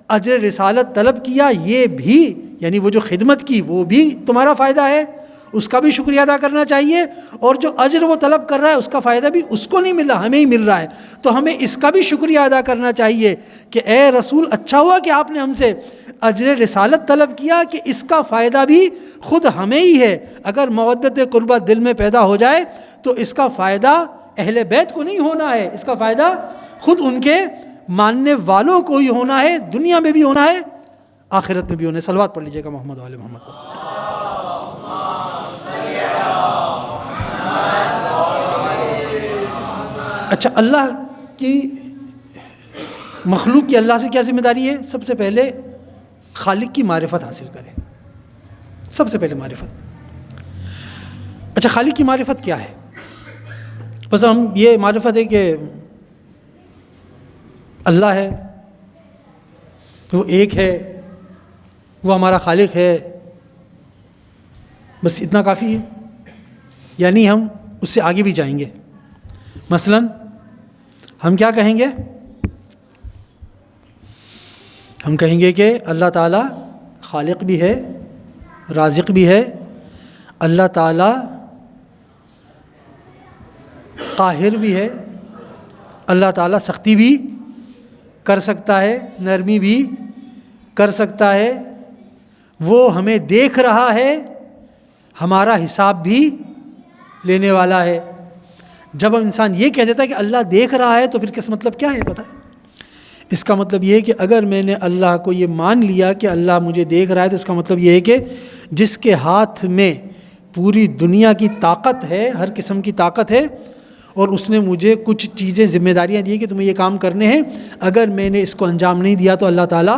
اجر رسالت طلب کیا یہ بھی یعنی وہ جو خدمت کی وہ بھی تمہارا فائدہ ہے, اس کا بھی شکریہ ادا کرنا چاہیے، اور جو اجر وہ طلب کر رہا ہے اس کا فائدہ بھی اس کو نہیں مل رہا، ہمیں ہی مل رہا ہے، تو ہمیں اس کا بھی شکریہ ادا کرنا چاہیے کہ اے رسول اچھا ہوا کہ آپ نے ہم سے اجر رسالت طلب کیا کہ اس کا فائدہ بھی خود ہمیں ہی ہے۔ اگر مودت قربت دل میں پیدا ہو جائے تو اس کا فائدہ اہل بیت کو نہیں ہونا ہے، اس کا فائدہ خود ان کے ماننے والوں کو ہی ہونا ہے، دنیا میں بھی ہونا ہے، آخرت میں بھی ہونا ہے۔ صلوات پڑھ لیجیے گا محمد و آل محمد پر۔ اچھا، اللہ کی مخلوق کی اللہ سے کیا ذمہ داری ہے؟ سب سے پہلے خالق کی معرفت حاصل کرے، سب سے پہلے معرفت۔ اچھا، خالق کی معرفت کیا ہے؟ بس ہم یہ معرفت ہے کہ اللہ ہے، وہ ایک ہے، وہ ہمارا خالق ہے، بس اتنا کافی ہے؟ یعنی ہم اس سے آگے بھی جائیں گے۔ مثلاً ہم کیا کہیں گے؟ ہم کہیں گے کہ اللہ تعالیٰ خالق بھی ہے، رازق بھی ہے، اللہ تعالیٰ قاہر بھی ہے، اللہ تعالیٰ سختی بھی کر سکتا ہے، نرمی بھی کر سکتا ہے، وہ ہمیں دیکھ رہا ہے، ہمارا حساب بھی لینے والا ہے۔ جب انسان یہ کہہ دیتا ہے کہ اللہ دیکھ رہا ہے تو پھر کس مطلب کیا ہے پتہ ہے؟ اس کا مطلب یہ ہے کہ اگر میں نے اللہ کو یہ مان لیا کہ اللہ مجھے دیکھ رہا ہے تو اس کا مطلب یہ ہے کہ جس کے ہاتھ میں پوری دنیا کی طاقت ہے، ہر قسم کی طاقت ہے، اور اس نے مجھے کچھ چیزیں ذمہ داریاں دی کہ تمہیں یہ کام کرنے ہیں، اگر میں نے اس کو انجام نہیں دیا تو اللہ تعالیٰ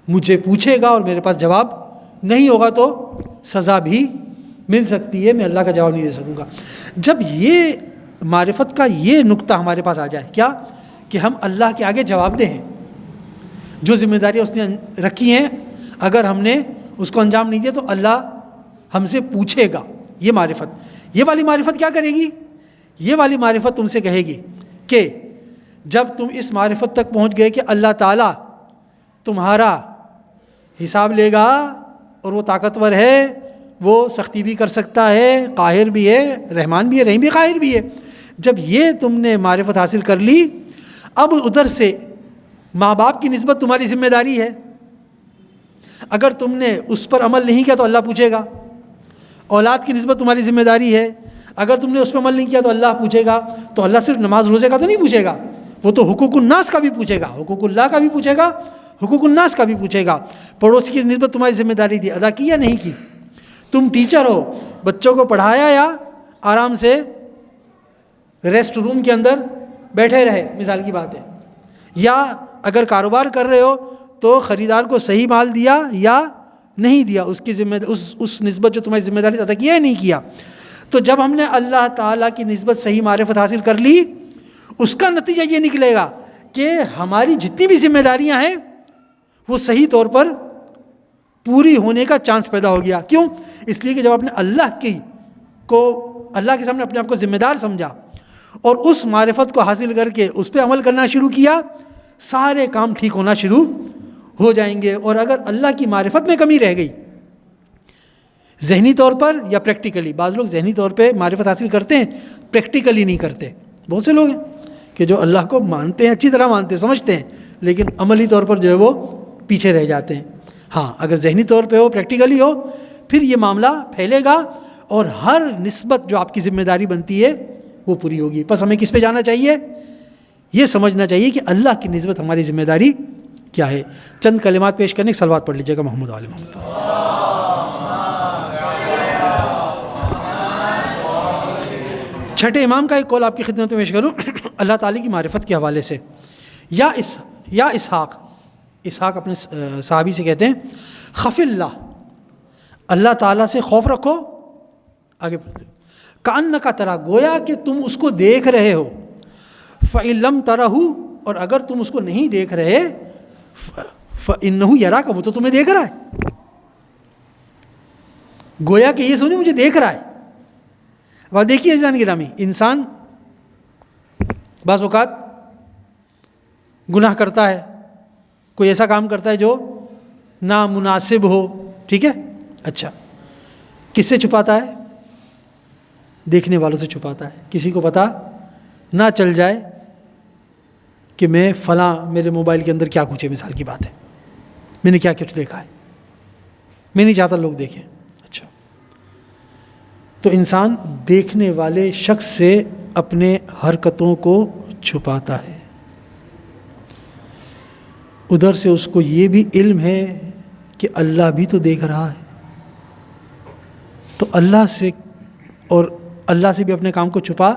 مجھے پوچھے گا اور میرے پاس جواب نہیں ہوگا تو سزا بھی مل سکتی ہے، میں اللہ کا جواب نہیں دے سکوں گا۔ جب یہ معرفت کا یہ نقطہ ہمارے پاس آ جائے، کیا کہ ہم اللہ کے آگے جواب دیں، جو ذمہ داریاں اس نے رکھی ہیں اگر ہم نے اس کو انجام نہیں دیا تو اللہ ہم سے پوچھے گا، یہ معرفت، یہ والی معرفت کیا کرے گی؟ یہ والی معرفت تم سے کہے گی کہ جب تم اس معرفت تک پہنچ گئے کہ اللہ تعالیٰ تمہارا حساب لے گا اور وہ طاقتور ہے، وہ سختی بھی کر سکتا ہے، قاہر بھی ہے، رحمان بھی ہے، رحیم بھی، قاہر بھی ہے، جب یہ تم نے معرفت حاصل کر لی، اب ادھر سے ماں باپ کی نسبت تمہاری ذمہ داری ہے، اگر تم نے اس پر عمل نہیں کیا تو اللہ پوچھے گا۔ اولاد کی نسبت تمہاری ذمہ داری ہے، اگر تم نے اس پر عمل نہیں کیا تو اللہ پوچھے گا۔ تو اللہ صرف نماز روزے کا تو نہیں پوچھے گا، وہ تو حقوق الناس کا بھی پوچھے گا، حقوق اللہ کا بھی پوچھے گا، حقوق الناس کا بھی پوچھے گا۔ پڑوسی کی نسبت تمہاری ذمہ داری تھی، ادا کی یا نہیں کی؟ تم ٹیچر ہو، بچوں کو پڑھایا یا آرام سے ریسٹ روم کے اندر بیٹھے رہے، مثال کی بات ہے، یا اگر کاروبار کر رہے ہو تو خریدار کو صحیح مال دیا یا نہیں دیا، اس کی ذمہ اس نسبت جو تمہاری ذمہ داری ادا کیا یا نہیں کیا۔ تو جب ہم نے اللہ تعالیٰ کی نسبت صحیح معرفت حاصل کر لی، اس کا نتیجہ یہ نکلے گا کہ ہماری جتنی بھی ذمہ داریاں ہیں وہ صحیح طور پر پوری ہونے کا چانس پیدا ہو گیا۔ کیوں؟ اس لیے کہ جب آپ نے اللہ کے سامنے اپنے آپ کو ذمہ دار سمجھا اور اس معرفت کو حاصل کر کے اس پہ عمل کرنا شروع کیا، سارے کام ٹھیک ہونا شروع ہو جائیں گے۔ اور اگر اللہ کی معرفت میں کمی رہ گئی، ذہنی طور پر یا پریکٹیکلی، بعض لوگ ذہنی طور پہ معرفت حاصل کرتے ہیں، پریکٹیکلی نہیں کرتے۔ بہت سے لوگ ہیں کہ جو اللہ کو مانتے ہیں، اچھی طرح مانتے ہیں، سمجھتے ہیں، لیکن عملی طور پر جو ہے وہ پیچھے رہ جاتے ہیں۔ ہاں، اگر ذہنی طور پہ ہو، پریکٹیکلی ہو، پھر یہ معاملہ پھیلے گا اور ہر نسبت جو آپ کی ذمہ داری بنتی ہے وہ پوری ہوگی۔ بس ہمیں کس پہ جانا چاہیے؟ یہ سمجھنا چاہیے کہ اللہ کی نسبت ہماری ذمہ داری کیا ہے۔ چند کلمات پیش کرنے کی صلوات پڑھ لیجیے گا محمد علیہ محمد۔ چھٹے امام کا ایک قول آپ کی خدمت میں پیش کروں اللہ تعالیٰ کی معرفت کے حوالے سے۔ یا اسحاق اپنے صحابی سے کہتے ہیں، خف اللہ تعالیٰ سے خوف رکھو، آگے کأنک ترا، گویا کہ تم اس کو دیکھ رہے ہو، فإن لم ترہ، اور اگر تم اس کو نہیں دیکھ رہے، فإنہ یراک، وہ تو تمہیں دیکھ رہا ہے۔ گویا کہ یہ سمجھے مجھے دیکھ رہا ہے۔ وہ دیکھیے عزیزان گرامی، انسان بعض اوقات گناہ کرتا ہے، کوئی ایسا کام کرتا ہے جو نامناسب ہو، ٹھیک ہے، اچھا، کس سے چھپاتا ہے؟ دیکھنے والوں سے چھپاتا ہے. کسی کو پتہ نہ چل جائے کہ میں فلاں میرے موبائل کے اندر کیا کچھ ہے. مثال کی بات ہے، میں نے کیا کچھ دیکھا ہے، میں نہیں چاہتا لوگ دیکھیں. اچھا، تو انسان دیکھنے والے شخص سے اپنے حرکتوں کو چھپاتا ہے. ادھر سے اس کو یہ بھی علم ہے کہ اللہ بھی تو دیکھ رہا ہے، تو اللہ سے اور اللہ سے بھی اپنے کام کو چھپا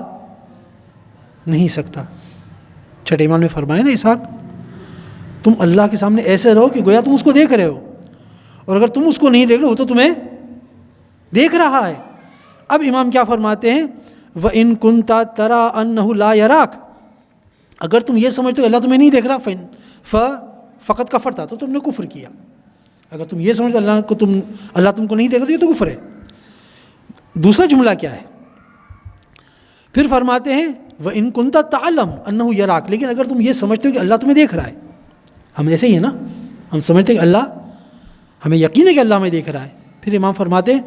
نہیں سکتا. چھٹے ایمان میں فرمایا نا اسحاق، تم اللہ کے سامنے ایسے رہو کہ گویا تم اس کو دیکھ رہے ہو، اور اگر تم اس کو نہیں دیکھ رہے ہو تو تمہیں دیکھ رہا ہے. اب امام کیا فرماتے ہیں؟ وَإِن كُنْتَ تَرَىٰ أَنَّهُ لَا يَرَاكَ، اگر تم یہ سمجھتے ہو اللہ تمہیں نہیں دیکھ رہا، فقط کفرتا، تو تم نے کفر کیا. اگر تم یہ سمجھتے اللہ تم کو نہیں دیکھ رہا تو یہ تو کفر ہے. دوسرا جملہ کیا ہے؟ پھر فرماتے ہیں وَإِن كُنْتَ تَعْلَمُ أَنَّهُ يَرَاكَ، لیکن اگر تم یہ سمجھتے ہو کہ اللہ تمہیں دیکھ رہا ہے. ہم ایسے ہی ہیں نا، ہم سمجھتے ہیں کہ اللہ، ہمیں یقین ہے کہ اللہ ہمیں دیکھ رہا ہے. پھر امام فرماتے ہیں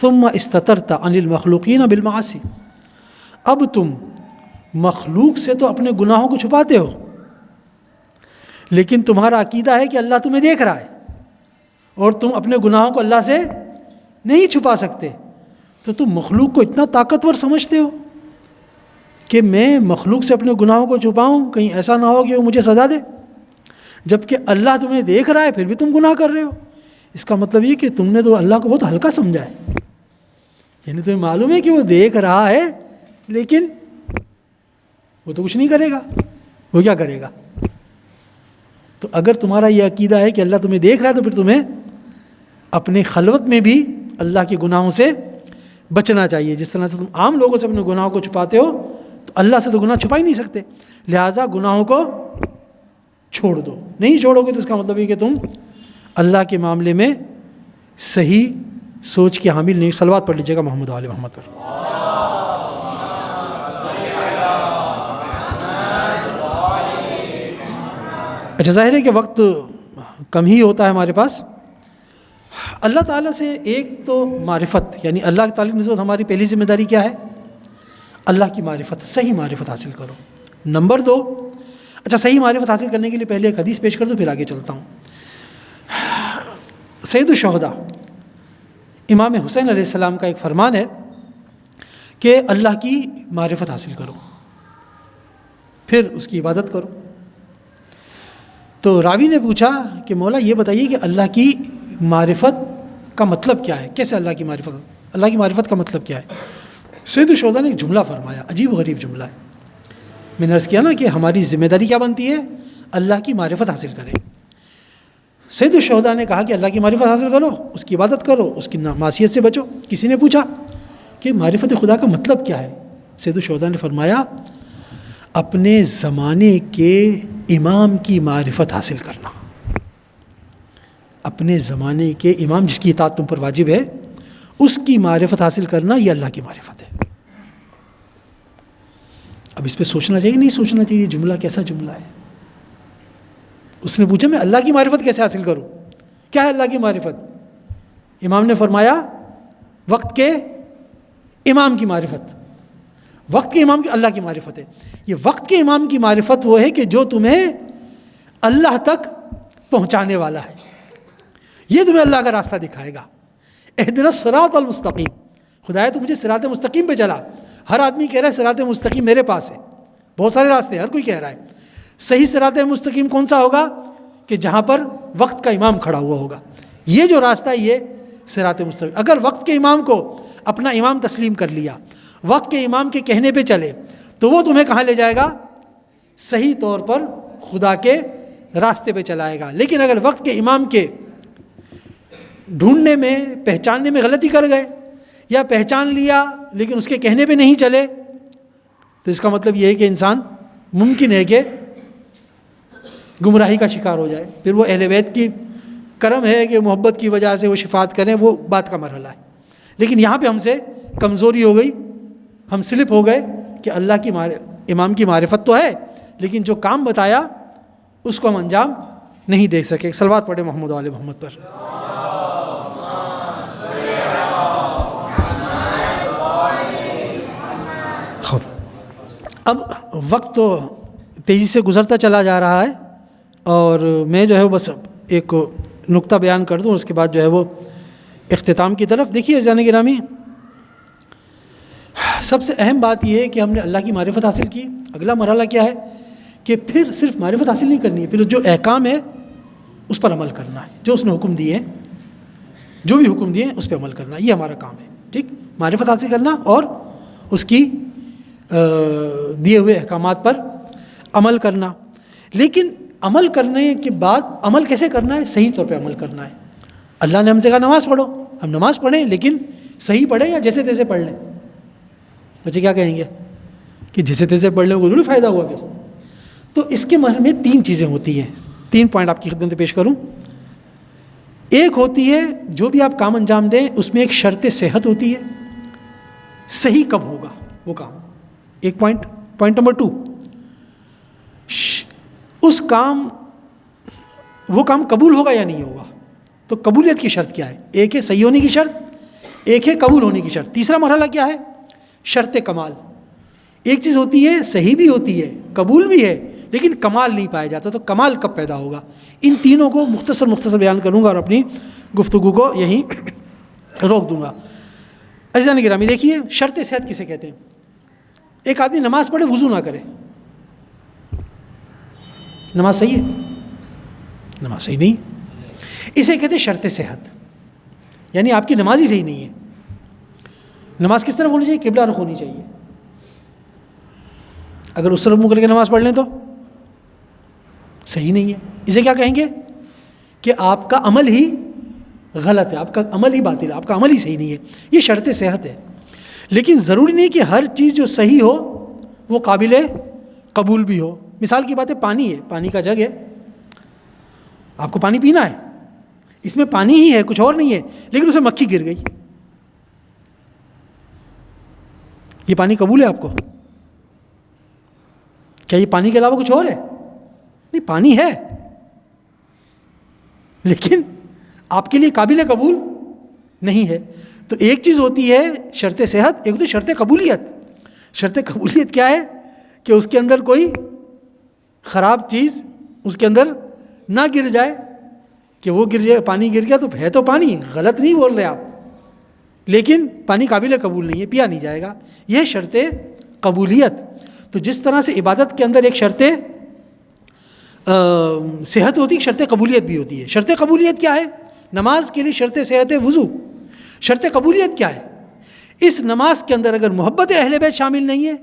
ثُمَّ اسْتَتَرْتَ عَنِ الْمَخْلُوقِينَ بِالْمَعَاصِي، اب تم مخلوق سے تو اپنے گناہوں کو چھپاتے ہو، لیکن تمہارا عقیدہ ہے کہ اللہ تمہیں دیکھ رہا ہے، اور تم اپنے گناہوں کو اللہ سے نہیں چھپا سکتے. تو تم مخلوق کو اتنا طاقتور سمجھتے ہو کہ میں مخلوق سے اپنے گناہوں کو چھپاؤں، کہیں ایسا نہ ہو کہ وہ مجھے سزا دے، جبکہ اللہ تمہیں دیکھ رہا ہے پھر بھی تم گناہ کر رہے ہو. اس کا مطلب یہ کہ تم نے تو اللہ کو بہت ہلکا سمجھا ہے. یعنی تمہیں معلوم ہے کہ وہ دیکھ رہا ہے، لیکن وہ تو کچھ نہیں کرے گا. وہ کیا کرے گا؟ تو اگر تمہارا یہ عقیدہ ہے کہ اللہ تمہیں دیکھ رہا ہے تو پھر تمہیں اپنے خلوت میں بھی اللہ کے گناہوں سے بچنا چاہیے. جس طرح سے تم عام لوگوں سے اپنے گناہوں کو چھپاتے ہو، تو اللہ سے تو گناہ چھپا ہی نہیں سکتے. لہٰذا گناہوں کو چھوڑ دو. نہیں چھوڑو گے تو اس کا مطلب یہ کہ تم اللہ کے معاملے میں صحیح سوچ کے حامل نہیں. صلوات پڑھ لیجیے گا محمد و آل محمد پر. اچھا، ظاہر ہے کہ وقت کم ہی ہوتا ہے ہمارے پاس. اللہ تعالیٰ سے ایک تو معرفت، یعنی اللہ تعالیٰ کی نسبت ہماری پہلی ذمہ داری کیا ہے؟ اللہ کی معرفت، صحیح معرفت حاصل کرو. نمبر 2، اچھا صحیح معرفت حاصل کرنے کے لیے پہلے ایک حدیث پیش کر دو، پھر آگے چلتا ہوں. سید الشہداء امام حسین علیہ السلام کا ایک فرمان ہے کہ اللہ کی معرفت حاصل کرو، پھر اس کی عبادت کرو. تو راوی نے پوچھا کہ مولا یہ بتائیے کہ اللہ کی معرفت کا مطلب کیا ہے؟ کیسے اللہ کی معرفت کا مطلب کیا ہے؟ سید الشہداء نے ایک جملہ فرمایا، عجیب و غریب جملہ ہے. میں نے عرض کیا نا کہ ہماری ذمہ داری کیا بنتی ہے؟ اللہ کی معرفت حاصل کریں. سید الشہداء نے کہا کہ اللہ کی معرفت حاصل کرو، اس کی عبادت کرو، اس کی معصیت سے بچو. کسی نے پوچھا کہ معرفت خدا کا مطلب کیا ہے؟ سید الشہداء نے فرمایا اپنے زمانے کے امام کی معرفت حاصل کرنا. اپنے زمانے کے امام جس کی اطاعت تم پر واجب ہے، اس کی معرفت حاصل کرنا، یہ اللہ کی معرفت ہے. اب اس پہ سوچنا چاہیے نہیں سوچنا چاہیے جملہ کیسا جملہ ہے؟ اس نے پوچھا میں اللہ کی معرفت کیسے حاصل کروں؟ کیا ہے اللہ کی معرفت؟ امام نے فرمایا وقت کے امام کی معرفت. وقت کے امام کی اللہ کی معرفت ہے. یہ وقت کے امام کی معرفت وہ ہے کہ جو تمہیں اللہ تک پہنچانے والا ہے. یہ تمہیں اللہ کا راستہ دکھائے گا. اہدنا الصراط المستقیم، خدایا تو مجھے صراط مستقیم پہ چلا. ہر آدمی کہہ رہا ہے صراط مستقیم میرے پاس ہے، بہت سارے راستے ہر کوئی کہہ رہا ہے. صحیح صراط مستقیم کون سا ہوگا؟ کہ جہاں پر وقت کا امام کھڑا ہوا ہوگا. یہ جو راستہ ہے یہ صراط مستقیم. اگر وقت کے امام کو اپنا امام تسلیم کر لیا، وقت کے امام کے کہنے پہ چلے، تو وہ تمہیں کہاں لے جائے گا؟ صحیح طور پر خدا کے راستے پہ چلائے گا. لیکن اگر وقت کے امام کے ڈھونڈنے میں پہچاننے میں غلطی کر گئے، یا پہچان لیا لیکن اس کے کہنے پہ نہیں چلے، تو اس کا مطلب یہ ہے کہ انسان ممکن ہے کہ گمراہی کا شکار ہو جائے. پھر وہ اہل بیت کی کرم ہے کہ محبت کی وجہ سے وہ شفاعت کریں، وہ بات کا مرحلہ ہے. لیکن یہاں پہ ہم سے کمزوری ہو گئی، ہم سلپ ہو گئے کہ اللہ کی امام کی معرفت تو ہے، لیکن جو کام بتایا اس کو ہم انجام نہیں دے سکے. صلوات پڑھے محمد و آل محمد پر. اب وقت تو تیزی سے گزرتا چلا جا رہا ہے، اور میں جو ہے بس ایک نقطہ بیان کر دوں، اس کے بعد جو ہے وہ اختتام کی طرف. دیکھیے عزیزان گرامی، سب سے اہم بات یہ ہے کہ ہم نے اللہ کی معرفت حاصل کی. اگلا مرحلہ کیا ہے کہ پھر صرف معرفت حاصل نہیں کرنی ہے، پھر جو احکام ہے اس پر عمل کرنا ہے. جو اس نے حکم دیے ہیں، جو بھی حکم دیے ہیں اس پہ عمل کرنا، یہ ہمارا کام ہے. ٹھیک، معرفت حاصل کرنا اور اس کی دیے ہوئے احکامات پر عمل کرنا. لیکن عمل کرنے کے بعد عمل کیسے کرنا ہے؟ صحیح طور پہ عمل کرنا ہے. اللہ نے ہم سے کہا نماز پڑھو، ہم نماز پڑھیں لیکن صحیح پڑھیں یا جیسے تیسے پڑھ لیں. بچے کیا کہیں گے کہ جیسے تیسے پڑھ لیں، وہ ضروری فائدہ ہوا پھر. تو اس کے مرحلے میں 3 چیزیں ہوتی ہیں. 3 پوائنٹ آپ کی خدمت میں پیش کروں. ایک ہوتی ہے جو بھی آپ کام انجام دیں اس میں ایک شرط صحت ہوتی ہے، صحیح کب ہوگا وہ کام. ایک پوائنٹ نمبر 2، وہ کام قبول ہوگا یا نہیں ہوگا. تو قبولیت کی شرط کیا ہے؟ ایک ہے صحیح ہونے کی شرط، ایک ہے قبول ہونے کی شرط. تیسرا مرحلہ کیا ہے؟ شرط کمال. ایک چیز ہوتی ہے صحیح بھی ہوتی ہے، قبول بھی ہے، لیکن کمال نہیں پایا جاتا. تو کمال کب پیدا ہوگا؟ ان تینوں کو مختصر بیان کروں گا اور اپنی گفتگو کو یہیں روک دوں گا. عزیزان گرامی دیکھیے، شرط صحت کسے کہتے ہیں؟ ایک آدمی نماز پڑھے وضو نہ کرے، نماز صحیح ہے؟ نماز صحیح نہیں. اسے کہتے ہیں شرط صحت، یعنی آپ کی نماز ہی صحیح نہیں ہے. نماز کس طرف ہونی چاہیے؟ قبلہ رخ ہونی چاہیے. اگر اس طرف منہ کر کے نماز پڑھ لیں تو صحیح نہیں ہے. اسے کیا کہیں گے کہ آپ کا عمل ہی غلط ہے، آپ کا عمل ہی باطل ہے، آپ کا عمل ہی صحیح نہیں ہے. یہ شرط صحت ہے. لیکن ضروری نہیں کہ ہر چیز جو صحیح ہو وہ قابل قبول بھی ہو. مثال کی بات ہے، پانی ہے، پانی کا جگ ہے، آپ کو پانی پینا ہے، اس میں پانی ہی ہے، کچھ اور نہیں ہے، لیکن اس میں مکھی گر گئی. یہ پانی قبول ہے آپ کو؟ کیا یہ پانی کے علاوہ کچھ اور ہے؟ نہیں، پانی ہے لیکن آپ کے لیے قابل قبول نہیں ہے. تو ایک چیز ہوتی ہے شرط صحت، ایک ہوتی ہے شرط قبولیت. شرط قبولیت کیا ہے کہ اس کے اندر کوئی خراب چیز اس کے اندر نہ گر جائے، کہ وہ گر جائے، پانی گر گیا تو ہے تو پانی، غلط نہیں بول رہے آپ، لیکن پانی قابل قبول نہیں ہے، پیا نہیں جائے گا. یہ شرط قبولیت. تو جس طرح سے عبادت کے اندر ایک شرط صحت ہوتی ہے، شرط قبولیت بھی ہوتی ہے. شرط قبولیت کیا ہے؟ نماز کے لیے شرط صحت ہے وضو. شرط قبولیت کیا ہے؟ اس نماز کے اندر اگر محبت اہل بیت شامل نہیں ہے،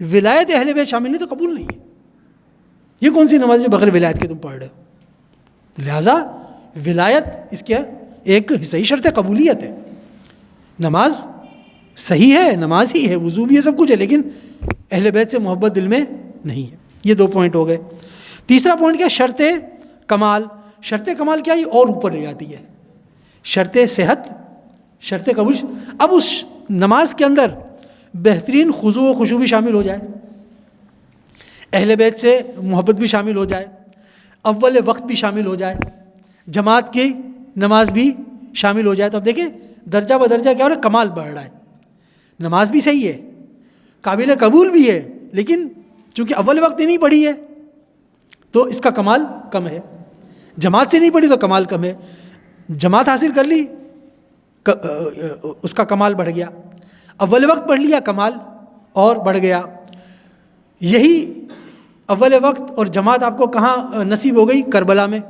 ولایت اہل بیت شامل نہیں تو قبول نہیں ہے. یہ کون سی نماز جو بغیر ولایت کے تم پڑھ رہے ہو؟ لہٰذا ولایت اس کے ایک صحیح شرط قبولیت ہے. نماز صحیح ہے، نماز ہی ہے، وضو بھی ہے، سب کچھ ہے، لیکن اہل بیت سے محبت دل میں نہیں ہے. یہ 2 پوائنٹ ہو گئے. تیسرا پوائنٹ کیا؟ شرط کمال. شرط کمال کیا؟ یہ اور اوپر لے جاتی ہے. شرط صحت، شرط قبول. اب اس نماز کے اندر بہترین خضوع و خشوع بھی شامل ہو جائے، اہل بیت سے محبت بھی شامل ہو جائے، اول وقت بھی شامل ہو جائے، جماعت کی نماز بھی شامل ہو جائے. تو اب دیکھیں درجہ بدرجہ کیا ہو رہا ہے؟ کمال بڑھ رہا ہے. نماز بھی صحیح ہے، قابل قبول بھی ہے، لیکن چونکہ اول وقت نہیں پڑھی ہے تو اس کا کمال کم ہے. جماعت سے نہیں پڑھی تو کمال کم ہے. جماعت حاصل کر لی، اس کا کمال بڑھ گیا. اول وقت پڑھ لیا، کمال اور بڑھ گیا. یہی اول وقت اور جماعت آپ کو کہاں نصیب ہو گئی؟ کربلا میں.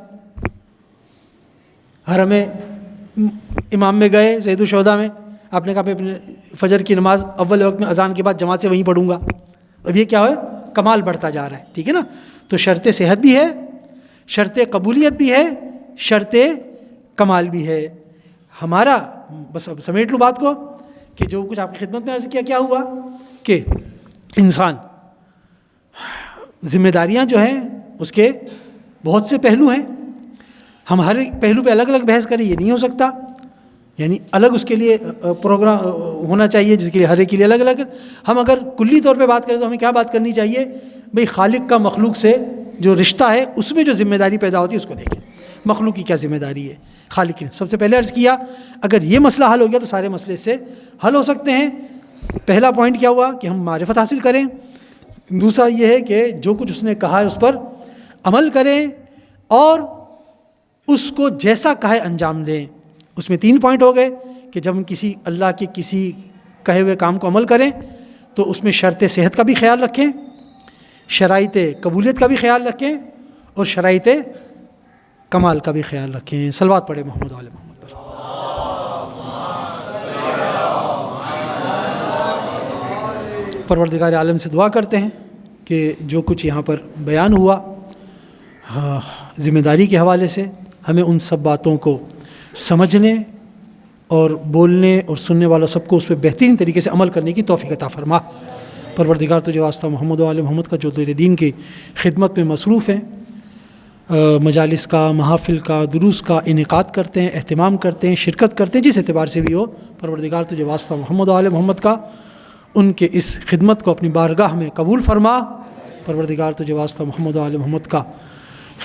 حرم امام میں گئے، سید الشہداء میں، آپ نے کہا میں اپنے فجر کی نماز اول وقت میں اذان کے بعد جماعت سے وہیں پڑھوں گا. اب یہ کیا ہے؟ کمال بڑھتا جا رہا ہے. ٹھیک ہے نا؟ تو شرط صحت بھی ہے، شرط قبولیت بھی ہے، شرط کمال بھی ہے. ہمارا بس اب سمیٹ لوں بات کو کہ جو کچھ آپ کی خدمت میں عرض کیا ہوا کہ انسان ذمہ داریاں جو ہیں اس کے بہت سے پہلو ہیں. ہم ہر ایک پہلو پہ الگ الگ بحث کریں یہ نہیں ہو سکتا، یعنی الگ اس کے لیے پروگرام ہونا چاہیے جس کے لیے ہر ایک کے لیے الگ الگ. ہم اگر کلی طور پہ بات کریں تو ہمیں کیا بات کرنی چاہیے؟ بھئی خالق کا مخلوق سے جو رشتہ ہے اس میں جو ذمہ داری پیدا ہوتی ہے اس کو دیکھیں. مخلوق کی کیا ذمہ داری ہے، خالق کی. سب سے پہلے عرض کیا اگر یہ مسئلہ حل ہو گیا تو سارے مسئلے اس سے حل ہو سکتے ہیں. پہلا پوائنٹ کیا ہوا کہ ہم معرفت حاصل کریں، دوسرا یہ ہے کہ جو کچھ اس نے کہا ہے اس پر عمل کریں اور اس کو جیسا کہا ہے انجام دیں. اس میں 3 پوائنٹ ہو گئے کہ جب ہم کسی اللہ کے کسی کہے ہوئے کام کو عمل کریں تو اس میں شرط صحت کا بھی خیال رکھیں, شرائط قبولیت کا بھی خیال رکھیں اور شرائط کمال کا بھی خیال رکھیں. صلوات پڑھیں محمد وعلی محمد پر. پروردگار عالم سے دعا کرتے ہیں کہ جو کچھ یہاں پر بیان ہوا ذمہ داری کے حوالے سے ہمیں ان سب باتوں کو سمجھنے اور بولنے اور سننے والا سب کو اس پہ بہترین طریقے سے عمل کرنے کی توفیق عطا فرما. پروردگار تجھے واسطہ محمد و آل محمد کا جو تیرے دین کی خدمت میں مصروف ہیں, مجالس کا, محافل کا, دروس کا انعقاد کرتے ہیں, اہتمام کرتے ہیں, شرکت کرتے ہیں, جس اعتبار سے بھی ہو, پروردگار تجھے واسطہ محمد و آل محمد کا ان کے اس خدمت کو اپنی بارگاہ میں قبول فرما. پروردگار تجھے واسطہ محمد و آل محمد کا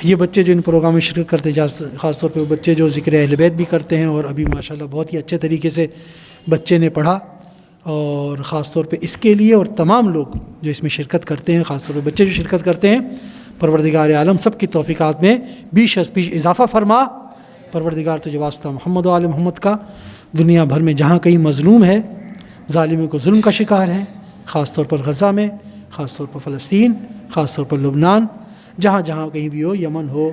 یہ بچے جو ان پروگرام میں شرکت کرتے ہیں, خاص طور پہ وہ بچے جو ذکر اہل بیت بھی کرتے ہیں اور ابھی ماشاءاللہ بہت ہی اچھے طریقے سے بچے نے پڑھا, اور خاص طور پہ اس کے لیے اور تمام لوگ جو اس میں شرکت کرتے ہیں, خاص طور پہ بچے جو شرکت کرتے ہیں, پروردگار عالم سب کی توفیقات میں بیش از بیش اضافہ فرما. پروردگار تجھے واسطہ محمد و آل محمد کا دنیا بھر میں جہاں کہیں مظلوم ہے, ظالموں کو ظلم کا شکار ہے, خاص طور پر غزہ میں, خاص طور پر فلسطین, خاص طور پر لبنان, جہاں جہاں کہیں بھی ہو, یمن ہو,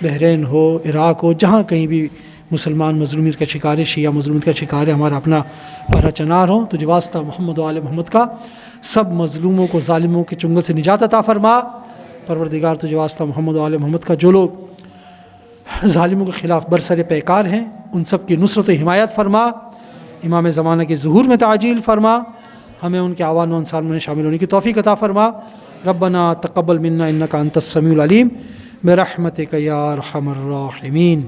بحرین ہو, عراق ہو, جہاں کہیں بھی مسلمان مظلومیت کا شکار ہے, شیعہ مظلومیت کا شکار ہے, ہمارا اپنا پرا چنار ہو, تجھے واسطہ محمد و آل محمد کا سب مظلوموں کو ظالموں کے چنگل سے نجات عطا فرما. پروردگار تجھے واسطہ محمد و آل محمد کا جو لوگ ظالموں کے خلاف برسر پیکار ہیں ان سب کی نصرت و حمایت فرما. امام زمانہ کے ظہور میں تعجیل فرما, ہمیں ان کے اعوان و انصار میں شامل ہونے کی توفیق عطا فرما. ربنا تقبل منا انک انت السمیع العلیم برحمتک یا ارحم الراحمین.